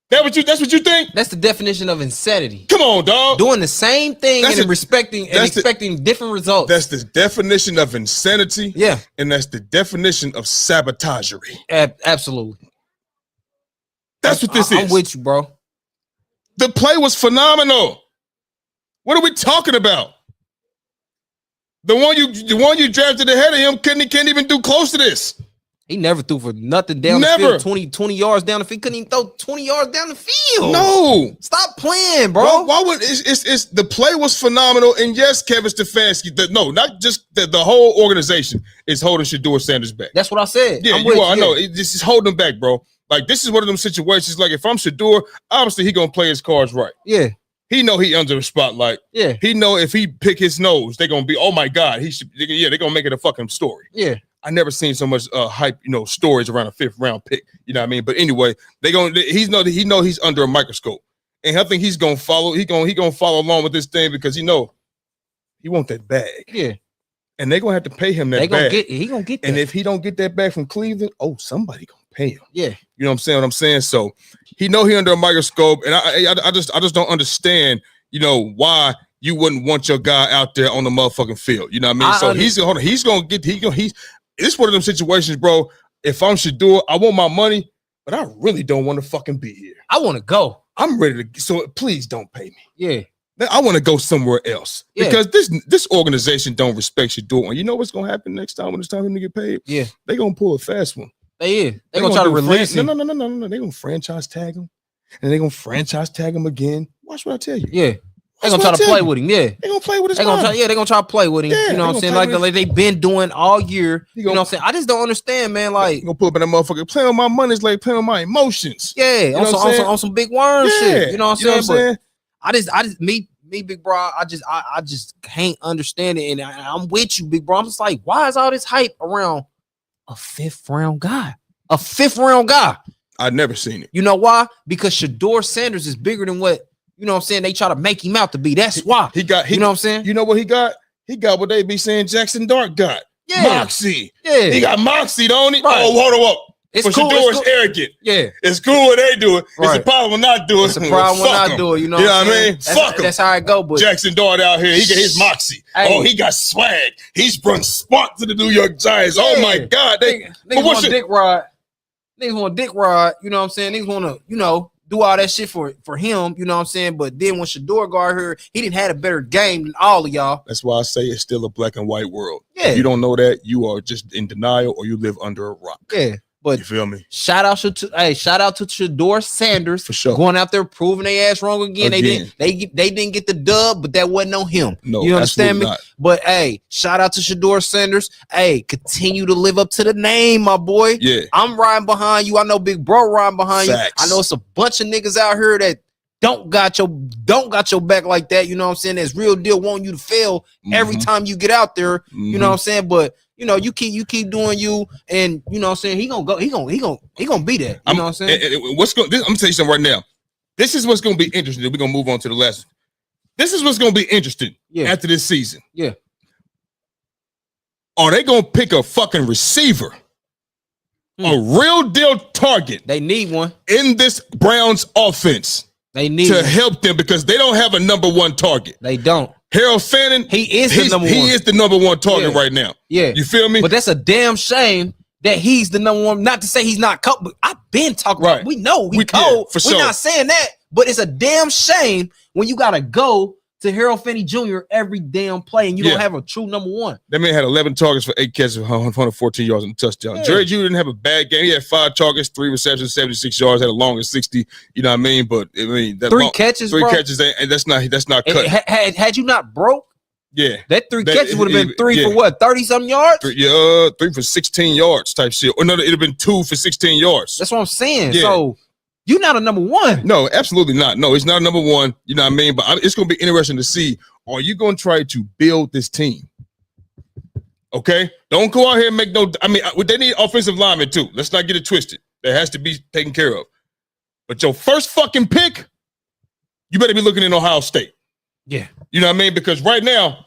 That's what you think? That's the definition of insanity. Come on, dog. Doing the same thing and expecting different results. That's the definition of insanity. Yeah. And that's the definition of sabotagery. Absolutely. That's what this is. I'm with you, bro. The play was phenomenal. What are we talking about? The one you drafted ahead of him can't even do close to this. He never threw for nothing down the field. 20 yards down the field. Couldn't even throw 20 yards down the field. No. Stop playing, bro. Why would it's the play was phenomenal? And yes, Kevin Stefanski, not just the whole organization is holding Shador Sanders back. That's what I said. Yeah, you are. I know. This is holding him back, bro. Like, this is one of them situations. Like, if I'm Shador, obviously he gonna play his cards right. Yeah. He know he under the spotlight. Yeah. He know if he pick his nose, they're gonna be, oh my God, they're gonna make it a fucking story. Yeah. I never seen so much hype, stories around a 5th round pick. You know what I mean? But anyway, he know he's under a microscope. And I think he's gonna follow, he gonna follow along with this thing because he want that bag. Yeah. And they're gonna have to pay him that bag. He gonna get that. And if he don't get that bag from Cleveland, somebody gonna pay him. Yeah. You know what I'm saying? So he know he under a microscope, and I just don't understand, why you wouldn't want your guy out there on the motherfucking field. You know what I mean? It's one of them situations, bro. If I'm Shador, I want my money, but I really don't want to fucking be here. I want to go. I'm ready to. So please don't pay me. Yeah. I want to go somewhere else because this organization don't respect Shador. And you know what's gonna happen next time when it's time for him to get paid? Yeah. They gonna pull a fast one. They're gonna try to release him. No. They're gonna franchise tag him, and they're gonna franchise tag him again. Watch what I tell you. Yeah. They're gonna try to play with him. Yeah. They're gonna play with his They're gonna try to play with him. Yeah, you know what I'm saying? Like they've been doing all year. You know what I'm saying? I just don't understand, man. Like, you gonna put up in that motherfucker. Playing on my money is like playing on my emotions. Yeah, on some big worm shit. You know what I'm saying? But I just me, big bro. I just can't understand it. And I'm with you, big bro. I'm just like, why is all this hype around a 5th round guy? A 5th round guy. I've never seen it. You know why? Because Shador Sanders is bigger than what, you know what I'm saying, they try to make him out to be. That's why. You know what I'm saying? You know what he got? He got what they be saying Jackson Dart got. Yeah. Moxie. Yeah. He got Moxie, don't he? Right. Oh, hold up. It's but cool. Shador is arrogant. Yeah. It's cool when they do it. Right. It's a problem when not do it. It's a problem when not do it. You know what I mean? Fuck him. That's how it go. But Jackson Dart out here, he got his Moxie. Hey. Oh, he got swag. He's brought spark to the New York Giants. Yeah. Oh my God. Niggas want dick rod. Niggas want dick rod. You know what I'm saying? Niggas want to, do all that shit for him. You know what I'm saying? But then when Shador got here, he didn't have a better game than all of y'all. That's why I say it's still a black and white world. Yeah. If you don't know that, you are just in denial or you live under a rock. Yeah. But you feel me? Shout out to Shador Sanders for sure, going out there proving their ass wrong again. They didn't get the dub, but that wasn't on him. No, you understand me? Not. But hey, shout out to Shador Sanders. Hey, continue to live up to the name, my boy. Yeah, I'm riding behind you. I know Big Bro riding behind Facts. you. I know it's a bunch of niggas out here that don't got your back like that. You know what I'm saying? That's real deal. Want you to fail every time you get out there. You know what I'm saying? But you keep doing you, and you know what I'm saying, he gonna be that. You know what I'm saying? I'm gonna tell you something right now. This is what's gonna be interesting. We're gonna move on to the last. This is what's gonna be interesting after this season. Yeah. Are they gonna pick a fucking receiver? A real deal target. They need one in this Browns offense. They need to help them because they don't have a number one target. They don't. Harold Fannin, he is the number one. He is the number one target right now. Yeah. You feel me? But that's a damn shame that he's the number one. Not to say he's not cold, but I've been talking about, we know we cold. Yeah, for sure. We're not saying that, but it's a damn shame when you gotta go to Harold Finney Jr. every damn play, and you don't have a true number one. That man had 11 targets for 8 catches, 114 yards and a touchdown. Yeah. Jerry Jeudy didn't have a bad game. He had 5 targets, 3 receptions, 76 yards, had a long as 60. You know what I mean? But I mean, that 3 catches, bro. And that's not cut. Had you not broke, that 3 catches would have been 3 for what, 30-something yards? 3 for 16 yards type shit. Or no, it'd have been 2 for 16 yards. That's what I'm saying. Yeah. So you're not a number one. No, absolutely not. No, he's not a number one. You know what I mean? But it's going to be interesting to see. Are you going to try to build this team? Okay? Don't go out here and make no. I mean, they need offensive linemen too. Let's not get it twisted. That has to be taken care of. But your first fucking pick, you better be looking in Ohio State. Yeah. You know what I mean? Because right now,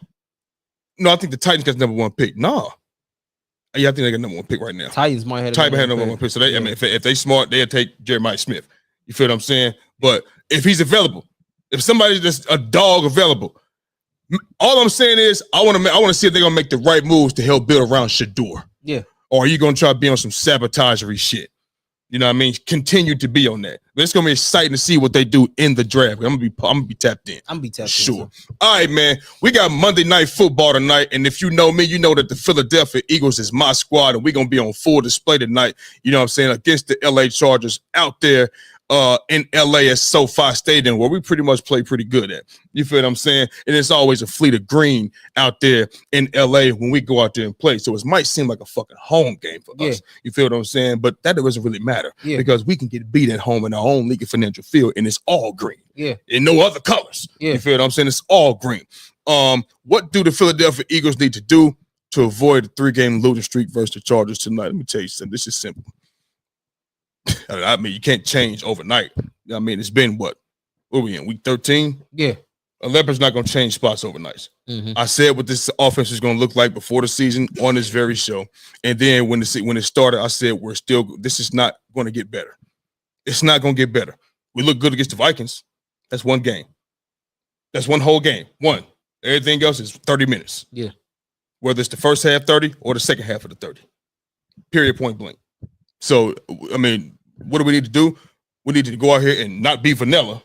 I think the Titans got the number 1 pick. Yeah, I think they got number 1 pick right now. Titans might have number 1 pick. So I mean, if they smart, they'll take Jeremiah Smith. You feel what I'm saying? But if he's available, if somebody's just a dog available, all I'm saying is I want to see if they're gonna make the right moves to help build around Shador. Yeah. Or are you gonna try to be on some sabotagery shit? You know what I mean? Continue to be on that. But it's gonna be exciting to see what they do in the draft. I'm gonna be tapped in. I'm gonna be tapped in. Sure. All right, man. We got Monday Night Football tonight, and if you know me, you know that the Philadelphia Eagles is my squad, and we're gonna be on full display tonight. You know what I'm saying? Against the LA Chargers out there in LA at SoFi Stadium, where we pretty much play pretty good at. You feel what I'm saying? And it's always a fleet of green out there in LA when we go out there and play. So it might seem like a fucking home game for us. You feel what I'm saying? But that doesn't really matter because we can get beat at home in our own league financial field, and it's all green. Yeah. And no other colors. You feel what I'm saying? It's all green. What do the Philadelphia Eagles need to do to avoid a 3-game losing streak versus the Chargers tonight? Let me tell you something. This is simple. I mean, you can't change overnight. I mean, it's been what are we in, week 13? Yeah. A leopard's not going to change spots overnight. I said what this offense is going to look like before the season on this very show. And then when it started, I said, this is not going to get better. It's not going to get better. We look good against the Vikings. That's one game. That's one whole game. One. Everything else is 30 minutes. Yeah. Whether it's the first half 30 or the second half of the 30. Period, point blank. So, I mean, what do we need to do? We need to go out here and not be vanilla,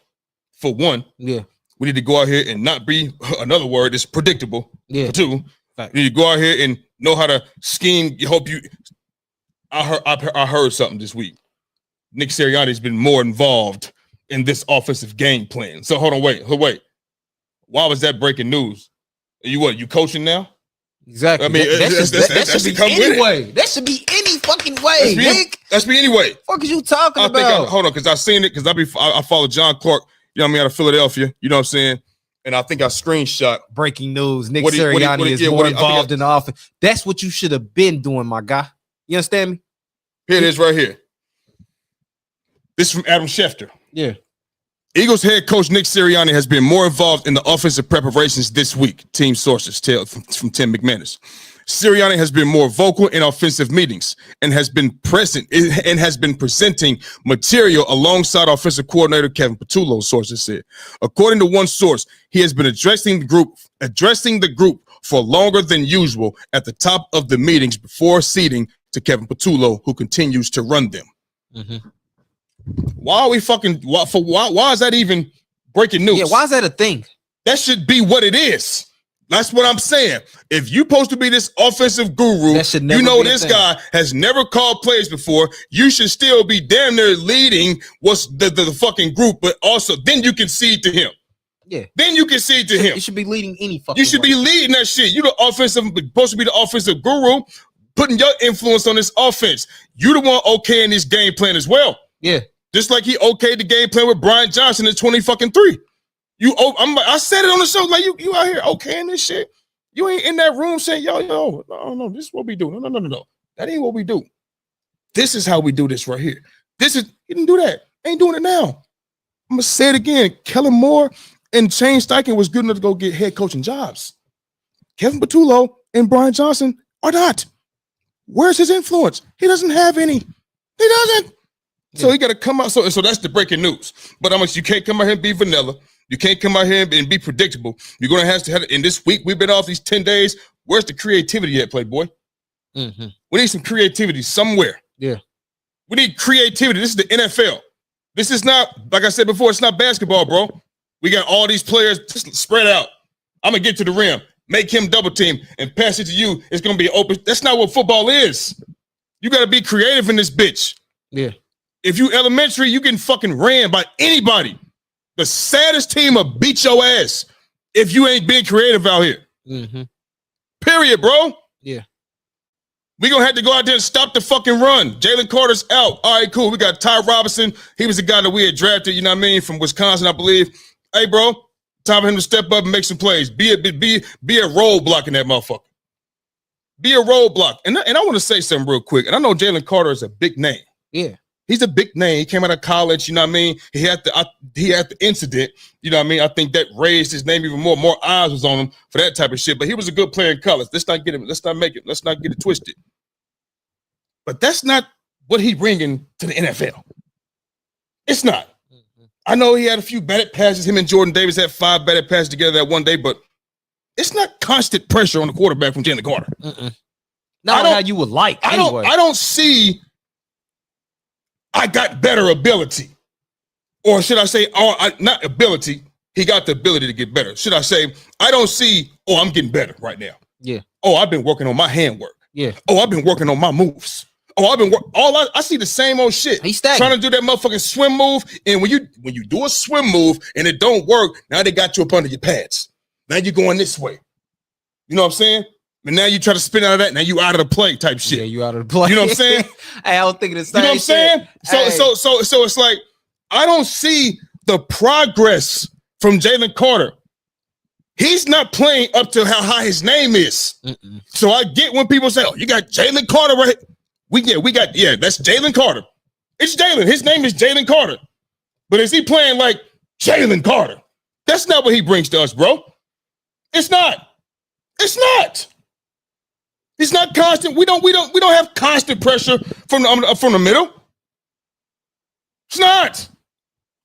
for one. Yeah. We need to go out here and not be, another word, is predictable, for 2. Right. We need to go out here and know how to scheme. I heard something this week. Nick Sirianni's been more involved in this offensive game plan. So, hold on, wait. Why was that breaking news? You coaching now? Exactly. I mean, that should be anyway. That should be any fucking way, Nick. That's me anyway. What are you talking about? Hold on, because I seen it, because I follow John Clark, you know what I mean, out of Philadelphia, you know what I'm saying? And I think I screenshot. Breaking news. Nick Sirianni is more involved in the offense. That's what you should have been doing, my guy. You understand me? Here it is right here. This is from Adam Schefter. Yeah. Eagles head coach Nick Sirianni has been more involved in the offensive preparations this week, team sources tell from Tim McManus. Sirianni has been more vocal in offensive meetings and has been presenting material alongside offensive coordinator Kevin Patullo, sources said. According to one source, he has been addressing the group for longer than usual at the top of the meetings before ceding to Kevin Patullo, who continues to run them. Why are we why is that even breaking news? Yeah, why is that a thing? That should be what it is. That's what I'm saying. If you're supposed to be this offensive guru, you know this guy has never called plays before, you should still be damn near leading what's the fucking group, but also then you can cede to him. Yeah. Then you can cede to him. You should be leading any fucking You should be leading that shit. You supposed to be the offensive guru, putting your influence on this offense. You the one okaying this game plan as well. Yeah. Just like he okayed the game plan with Brian Johnson in 20-3. I said it on the show, like you out here okaying this shit. You ain't in that room saying, yo, no, this is what we do. No. That ain't what we do. This is how we do this right here. You didn't do that. Ain't doing it now. I'm gonna say it again. Kellen Moore and Shane Steichen was good enough to go get head coaching jobs. Kevin Patullo and Brian Johnson are not. Where's his influence? He doesn't have any. He doesn't. So he got to come out. So that's the breaking news. But you can't come out here and be vanilla. You can't come out here and be predictable. You're going to have in this week, we've been off these 10 days. Where's the creativity at, Playboy? We need some creativity somewhere. Yeah. We need creativity. This is the NFL. This is not, like I said before, it's not basketball, bro. We got all these players just spread out. I'm going to get to the rim, make him double team, and pass it to you. It's going to be open. That's not what football is. You got to be creative in this bitch. Yeah. If you elementary, you getting fucking ran by anybody. The saddest team will beat your ass if you ain't being creative out here. Mm-hmm. Period, bro. Yeah. We gonna have to go out there and stop the fucking run. Jalen Carter's out. All right, cool. We got Ty Robinson. He was the guy that we had drafted, you know what I mean, from Wisconsin, I believe. Hey, bro, time for him to step up and make some plays. Be a roadblock in that motherfucker. Be a roadblock. And I want to say something real quick. And I know Jalen Carter is a big name. Yeah. He's a big name. He came out of college, you know what I mean? He had the incident, you know what I mean? I think that raised his name even more. More eyes was on him for that type of shit. But he was a good player in college. Let's not get it twisted. But that's not what he bringing to the NFL. It's not. Mm-hmm. I know he had a few batted passes. Him and Jordan Davis had 5 batted passes together that one day, but it's not constant pressure on the quarterback from Jalen Carter. Not how you would like. Anyway. I don't see I got better ability. Or should I say, not ability, he got the ability to get better. Should I say, I don't see, I'm getting better right now. Yeah. I've been working on my handwork. Yeah. I've been working on my moves. I see the same old shit. He's stagnant. Trying to do that motherfucking swim move. And when you do a swim move and it don't work, now they got you up under your pads. Now you're going this way. You know what I'm saying? And now you try to spin out of that. Now you out of the play type shit. Yeah, you out of the play. You know what I'm saying? Hey, I was thinking the same. You know what I'm saying? Shit. So it's like I don't see the progress from Jalen Carter. He's not playing up to how high his name is. Mm-mm. So I get when people say, you got Jalen Carter right. That's Jalen Carter. It's Jalen. His name is Jalen Carter. But is he playing like Jalen Carter? That's not what he brings to us, bro. It's not. It's not constant. We don't have constant pressure from the middle. It's not.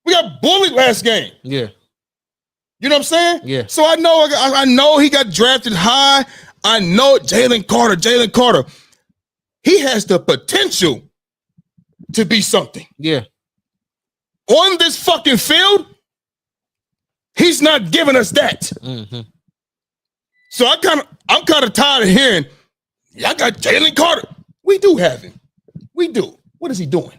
We got bullied last game. Yeah. You know what I'm saying? Yeah. So I know he got drafted high. I know Jalen Carter. He has the potential to be something. Yeah. On this fucking field, he's not giving us that. Mm-hmm. So I'm kind of tired of hearing, y'all got Jalen Carter. We do have him. We do. What is he doing?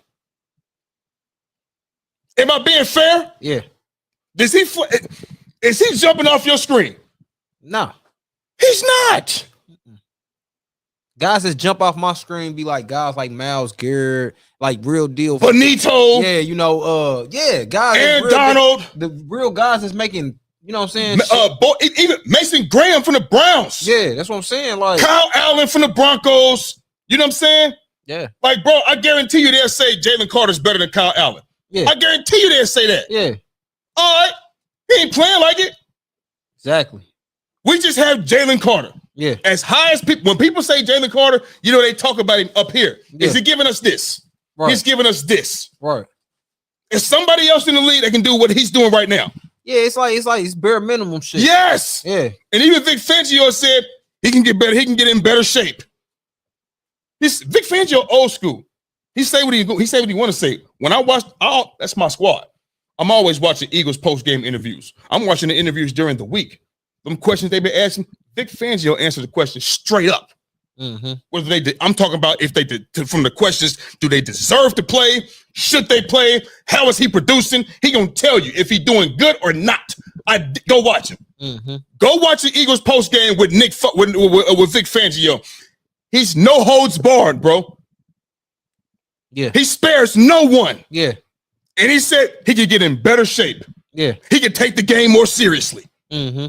Am I being fair? Yeah. Is he jumping off your screen? No. He's not. Guys that jump off my screen be like guys like Myles Garrett, like real deal. Benito. Yeah, guys. Aaron Donald. The real guys that's making, you know what I'm saying? Even Mason Graham from the Browns. Yeah, that's what I'm saying. Like Kyle Allen from the Broncos. You know what I'm saying? Yeah. Like, bro, I guarantee you they'll say Jalen Carter's better than Kyle Allen. Yeah. I guarantee you they'll say that. Yeah. All right. He ain't playing like it. Exactly. We just have Jalen Carter. Yeah. As high as people, when people say Jalen Carter, they talk about him up here. Yeah. Is he giving us this? Right. He's giving us this. Right. Is somebody else in the league that can do what he's doing right now? Yeah, it's bare minimum shit. Yes. Yeah. And even Vic Fangio said he can get better. He can get in better shape. Vic Fangio old school. He say what he want to say. When I watch, that's my squad. I'm always watching Eagles post-game interviews. I'm watching the interviews during the week. Them questions they've been asking, Vic Fangio answered the question straight up. Mm-hmm. Whether I'm talking about if they did from the questions, do they deserve to play? Should they play? How is he producing? He gonna tell you if he doing good or not. Go watch him. Mm-hmm. Go watch the Eagles post game with Vic Fangio. He's no holds barred, bro. Yeah, he spares no one. Yeah, and he said he could get in better shape. Yeah, he could take the game more seriously. Mm-hmm.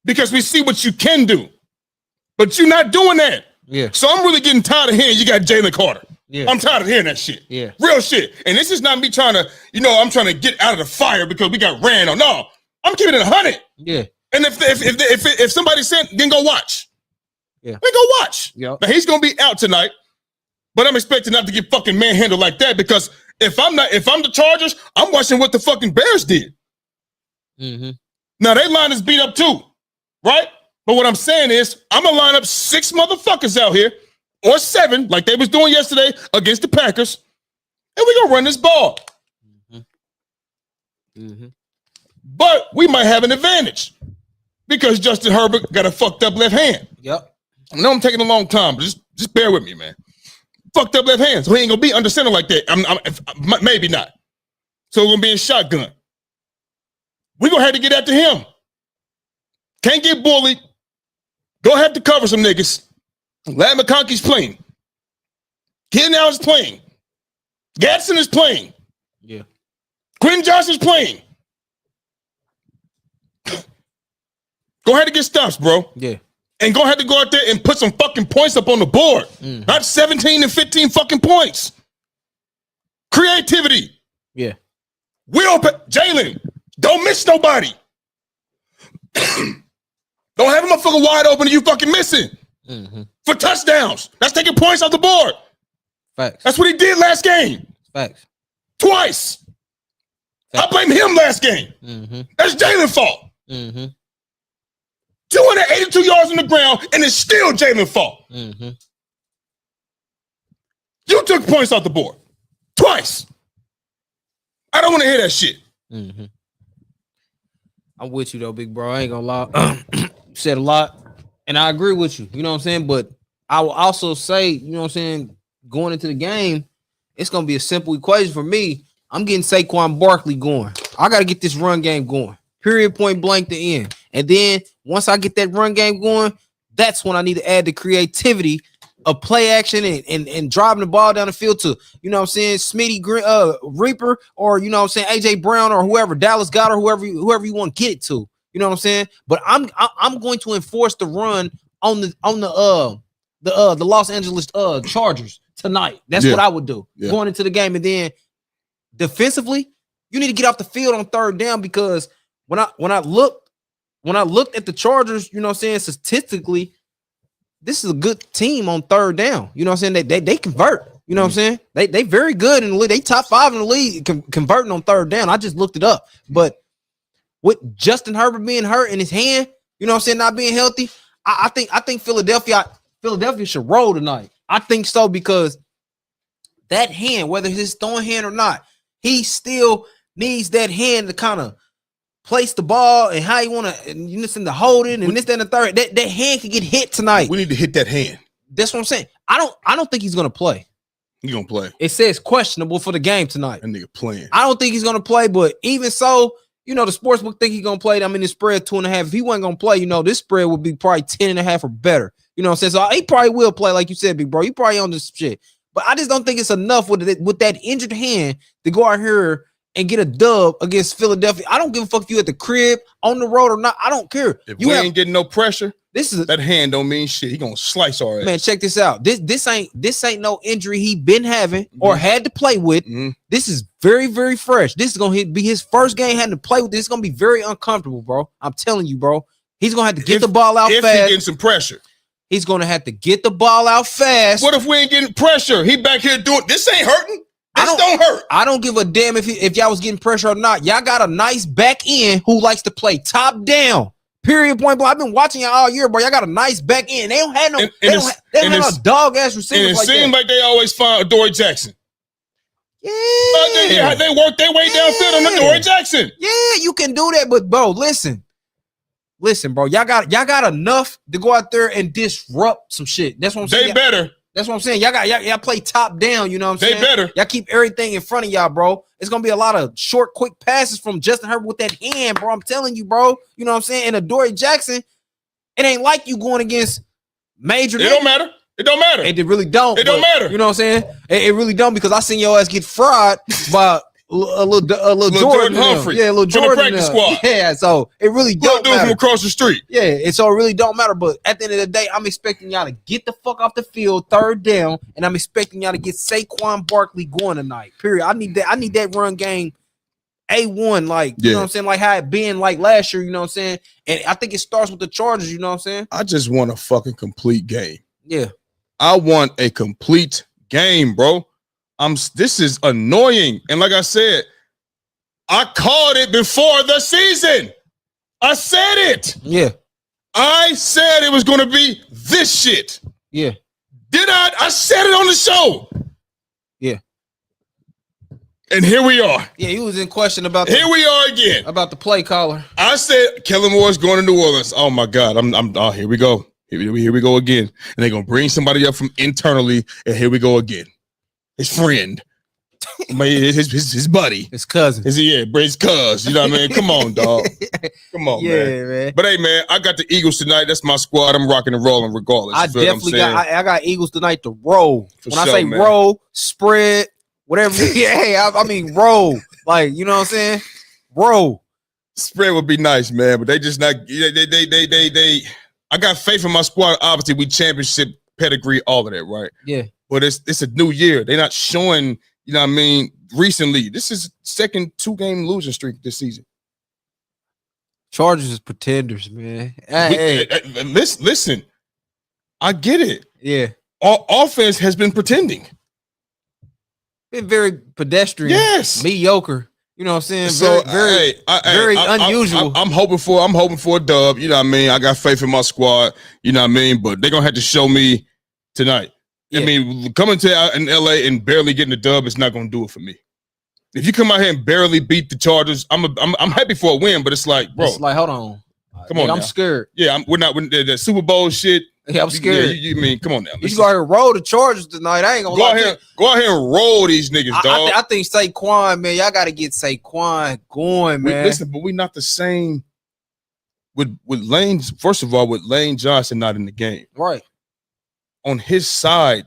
Because we see what you can do. But you're not doing that. Yeah. So I'm really getting tired of hearing you got Jalen Carter. Yeah. I'm tired of hearing that shit. Yeah. Real shit. And this is not me trying to, I'm trying to get out of the fire because we got ran on. No, I'm keeping it 100. Yeah. And if somebody said, then go watch. Yeah. Then go watch. Yep. Now he's gonna be out tonight, but I'm expecting not to get fucking manhandled like that because if I'm the Chargers, I'm watching what the fucking Bears did. Mm-hmm. Now they line is beat up too, right? But what I'm saying is, I'm going to line up 6 motherfuckers out here, or 7, like they was doing yesterday against the Packers, and we're going to run this ball. Mm-hmm. Mm-hmm. But we might have an advantage because Justin Herbert got a fucked up left hand. Yep. I know I'm taking a long time, but just bear with me, man. Fucked up left hand, so he ain't gonna be under center like that. Maybe not. So we're gonna be in shotgun. We're gonna have to get after him. Can't get bullied. Go have to cover some niggas. Lad McConkey's playing. Kid now is playing. Gadsden is playing. Yeah. Quentin Johnson's playing. Go ahead and get stops, bro. Yeah. And go ahead to go out there and put some fucking points up on the board. Not 17 and 15 fucking points. Creativity. Yeah. Jalen, don't miss nobody. Don't have a motherfucker wide open and you fucking missing. For touchdowns. That's taking points off the board. Facts. That's what he did last game. Facts. Twice. Facts. I blame him last game. That's Jalen's fault. 282 yards on the ground, and it's still Jalen's fault. You took points off the board. Twice. I don't want to hear that shit. I'm with you, though, big bro. I ain't gonna lie. You said a lot, and I agree with you. You know what I'm saying? But I will also say, you know what I'm saying, going into the game, it's gonna be a simple equation for me. I'm getting Saquon Barkley going. I got to get this run game going. Period, point blank, the end. And then once I get that run game going, that's when I need to add the creativity of play action and driving the ball down the field to, you know what I'm saying, Smitty Reaper, or, you know what I'm saying, AJ Brown, or whoever, Dallas Goedert, whoever you want to get it to. You know what I'm saying? But I'm going to enforce the run on the Los Angeles Chargers tonight. That's what I would do going into the game. And then defensively, you need to get off the field on third down, because when I looked at the Chargers, you know what I'm saying, statistically, this is a good team on third down. You know what I'm saying? They convert. You know what I'm saying? They very good in the league. They top 5 in the league converting on third down. I just looked it up. But with Justin Herbert being hurt in his hand, you know what I'm saying, not being healthy, I think Philadelphia should roll tonight. I think so, because that hand, whether it's his throwing hand or not, he still needs that hand to kind of place the ball and how you want to hold it and this, that, and the third. That hand could get hit tonight. We need to hit that hand. That's what I'm saying. I don't think he's gonna play. He's gonna play. It says questionable for the game tonight. That nigga playing. I don't think he's gonna play, but even so, you know, the sportsbook think he's gonna play. I mean, the spread 2.5. If he wasn't gonna play, you know, this spread would be probably 10.5 or better. You know what I'm saying? So he probably will play, like you said, big bro. He probably on this shit. But I just don't think it's enough with that injured hand to go out here and get a dub against Philadelphia. I don't give a fuck if you at the crib, on the road or not. I don't care. If you ain't getting no pressure, that hand don't mean shit. He gonna slice our ass. Man, check this out. This ain't no injury he been having or had to play with. This is very, very fresh. This is gonna be his first game having to play with. This is gonna be very uncomfortable, bro. I'm telling you, bro. He's gonna have to get the ball out fast. If he getting some pressure. He's gonna have to get the ball out fast. What if we ain't getting pressure? He back here doing this ain't hurting. This don't hurt. I don't give a damn if y'all was getting pressure or not. Y'all got a nice back end who likes to play top down. Period, point blank. I've been watching y'all all year, bro. Y'all got a nice back end. They don't have no, they don't have no dog ass receivers. And it seems like they always find Adoree Jackson. Yeah, they work their way downfield on Adoree Jackson. Yeah, you can do that, but bro, listen, bro. Y'all got enough to go out there and disrupt some shit. That's what I'm saying. They better. That's what I'm saying. Y'all play top down. You know what I'm saying? They better. Y'all keep everything in front of y'all, bro. It's gonna be a lot of short, quick passes from Justin Herbert with that hand, bro. I'm telling you, bro. You know what I'm saying? And Adoree Jackson, it ain't like you going against major. It don't matter. It don't matter. It really don't. It don't matter. You know what I'm saying? It really don't, because I seen your ass get fried by a little Jordan Humphrey. Yeah, a little Jordan from the practice squad. Yeah, so it really don't matter. From across the street. Yeah, and so it really don't matter. But at the end of the day, I'm expecting y'all to get the fuck off the field, third down, and I'm expecting y'all to get Saquon Barkley going tonight. Period. I need that run game A1, like you know what I'm saying, like how it been like last year. You know what I'm saying? And I think it starts with the Chargers. You know what I'm saying? I just want a fucking complete game. Yeah, I want a complete game, bro. This is annoying. And like I said, I called it before the season. I said it. Yeah. I said it was going to be this shit. Yeah. Did I? I said it on the show. Yeah. And here we are. Yeah, he was in question about here we are again. About the play caller. I said Kellen Moore's going to New Orleans. Oh my God. Here we go. Here we go again. And they're gonna bring somebody up from internally, and here we go again. His friend. his buddy. His cousin. His cuz. You know what I mean? Come on, dog. Come on, man. But hey, man, I got the Eagles tonight. That's my squad. I'm rocking and rolling regardless. I definitely got Eagles tonight to roll. When I say man. Roll, spread, whatever. I mean roll. Like, you know what I'm saying? Roll. Spread would be nice, man. But they just not. They. I got faith in my squad. Obviously, we championship pedigree, all of that, right? Yeah. But it's a new year. They're not showing. You know what I mean? Recently, this is second 2-game losing streak this season. Chargers is pretenders, man. Listen, I get it. Yeah. Our offense has been pretending. Been very pedestrian. Yes. Mediocre. You know what I'm saying? So very unusual. I'm hoping for a dub. You know what I mean? I got faith in my squad. You know what I mean? But they're gonna have to show me tonight. Yeah. I mean, coming to in LA and barely getting a dub is not gonna do it for me. If you come out here and barely beat the Chargers, I'm happy for a win, but it's like, bro, it's like, hold on, come on, I'm scared. Yeah, we're not the Super Bowl shit. Yeah, I'm scared. You mean, come on now. You go ahead and roll the Chargers tonight. I ain't gonna go out here and roll these niggas, dog. I think Saquon, man, y'all got to get Saquon going, man. Listen, but we not the same with Lane. First of all, with Lane Johnson not in the game, right? On his side,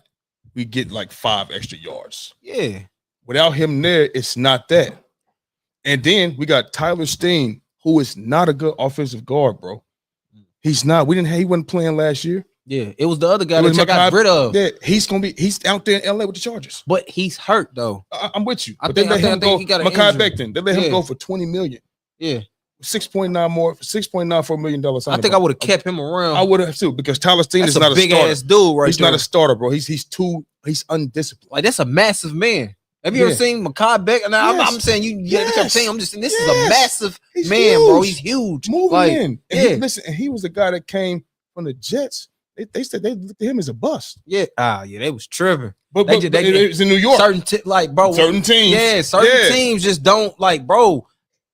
we get like 5 extra yards. Yeah. Without him there, it's not that. And then we got Tyler Steen, who is not a good offensive guard, bro. He's not. He wasn't playing last year. Yeah, it was the other guy that you got rid of. Yeah, he's out there in LA with the Chargers. But he's hurt though. I'm with you. They let him go. Mekhi Becton. They let him go for $20 million. Yeah. 6.94 $6.94 million. I think I would have kept him around. I would have too, because Tyler Steen is not a big starter. Ass dude, right? He's not a starter, bro. He's undisciplined. Like, that's a massive man. Have you ever seen Mekhi Becton? Now, yes. I'm saying you get your team. I'm just saying this is a massive man, bro. He's huge. Moving in. And he was the guy that came from the Jets. They said they looked at him as a bust. Yeah. They was tripping. But it was in New York. Certain teams. Yeah, certain teams just don't like, bro.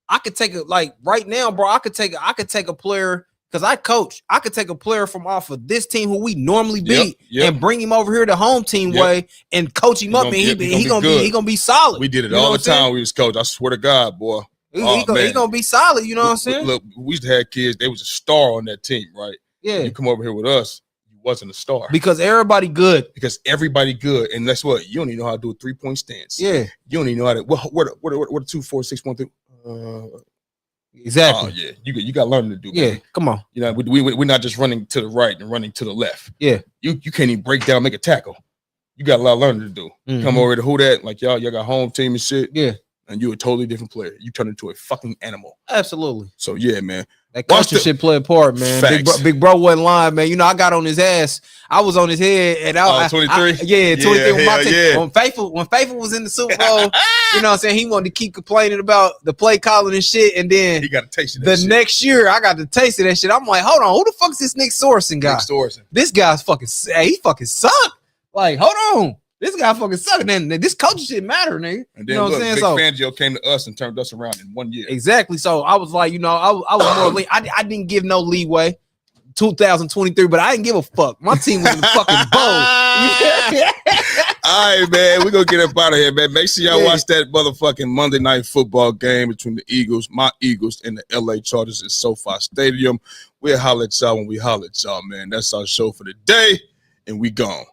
I could take it like right now, bro. I could take a player because I coach. I could take a player from off of this team who we normally beat and bring him over here the home team way and coach him up, and he gonna be solid. We did it all the time. We was coach. I swear to God, boy. He gonna be solid. You know what I'm saying? Look, we used to have kids. There was a star on that team, right? Yeah. You come over here with us, you wasn't a star because everybody good. And that's what you don't even know how to do a 3-point stance. Yeah. You don't even know how to. What 2, 4, 6, 1, 2. Exactly. Oh yeah, you got learning to do. Yeah, man. come on. You know, we're not just running to the right and running to the left. Yeah, you can't even break down, make a tackle. You got a lot of learning to do. Mm-hmm. Come over to who that, like y'all got home team and shit. Yeah, and you're a totally different player. You turn into a fucking animal. Absolutely. So yeah, man. That culture shit play a part, man. Big bro wasn't lying, man. You know, I got on his ass. I was on his head, and 23. 23 with my team. Yeah. When Faithful was in the Super Bowl, you know what I'm saying? He wanted to keep complaining about the play calling and shit, and then he got a taste of that shit. Next year, I got the taste of that shit. I'm like, hold on, who the fuck is this Nick Sorensen guy? Nick Sorensen. This guy's fucking. He fucking suck. Like, hold on. This guy fucking suck. And then this coaching shit matter, nigga. And then you know what I'm saying? Big Fangio came to us and turned us around in 1 year. Exactly. So I was like, you know, I was more I didn't give no leeway. 2023, but I didn't give a fuck. My team was in the fucking bowl. All right, man. We're gonna get up out of here, man. Make sure y'all watch that motherfucking Monday night football game between the Eagles, my Eagles, and the LA Chargers at SoFi Stadium. We'll holler at y'all when we holler at y'all, man. That's our show for the day, and we gone.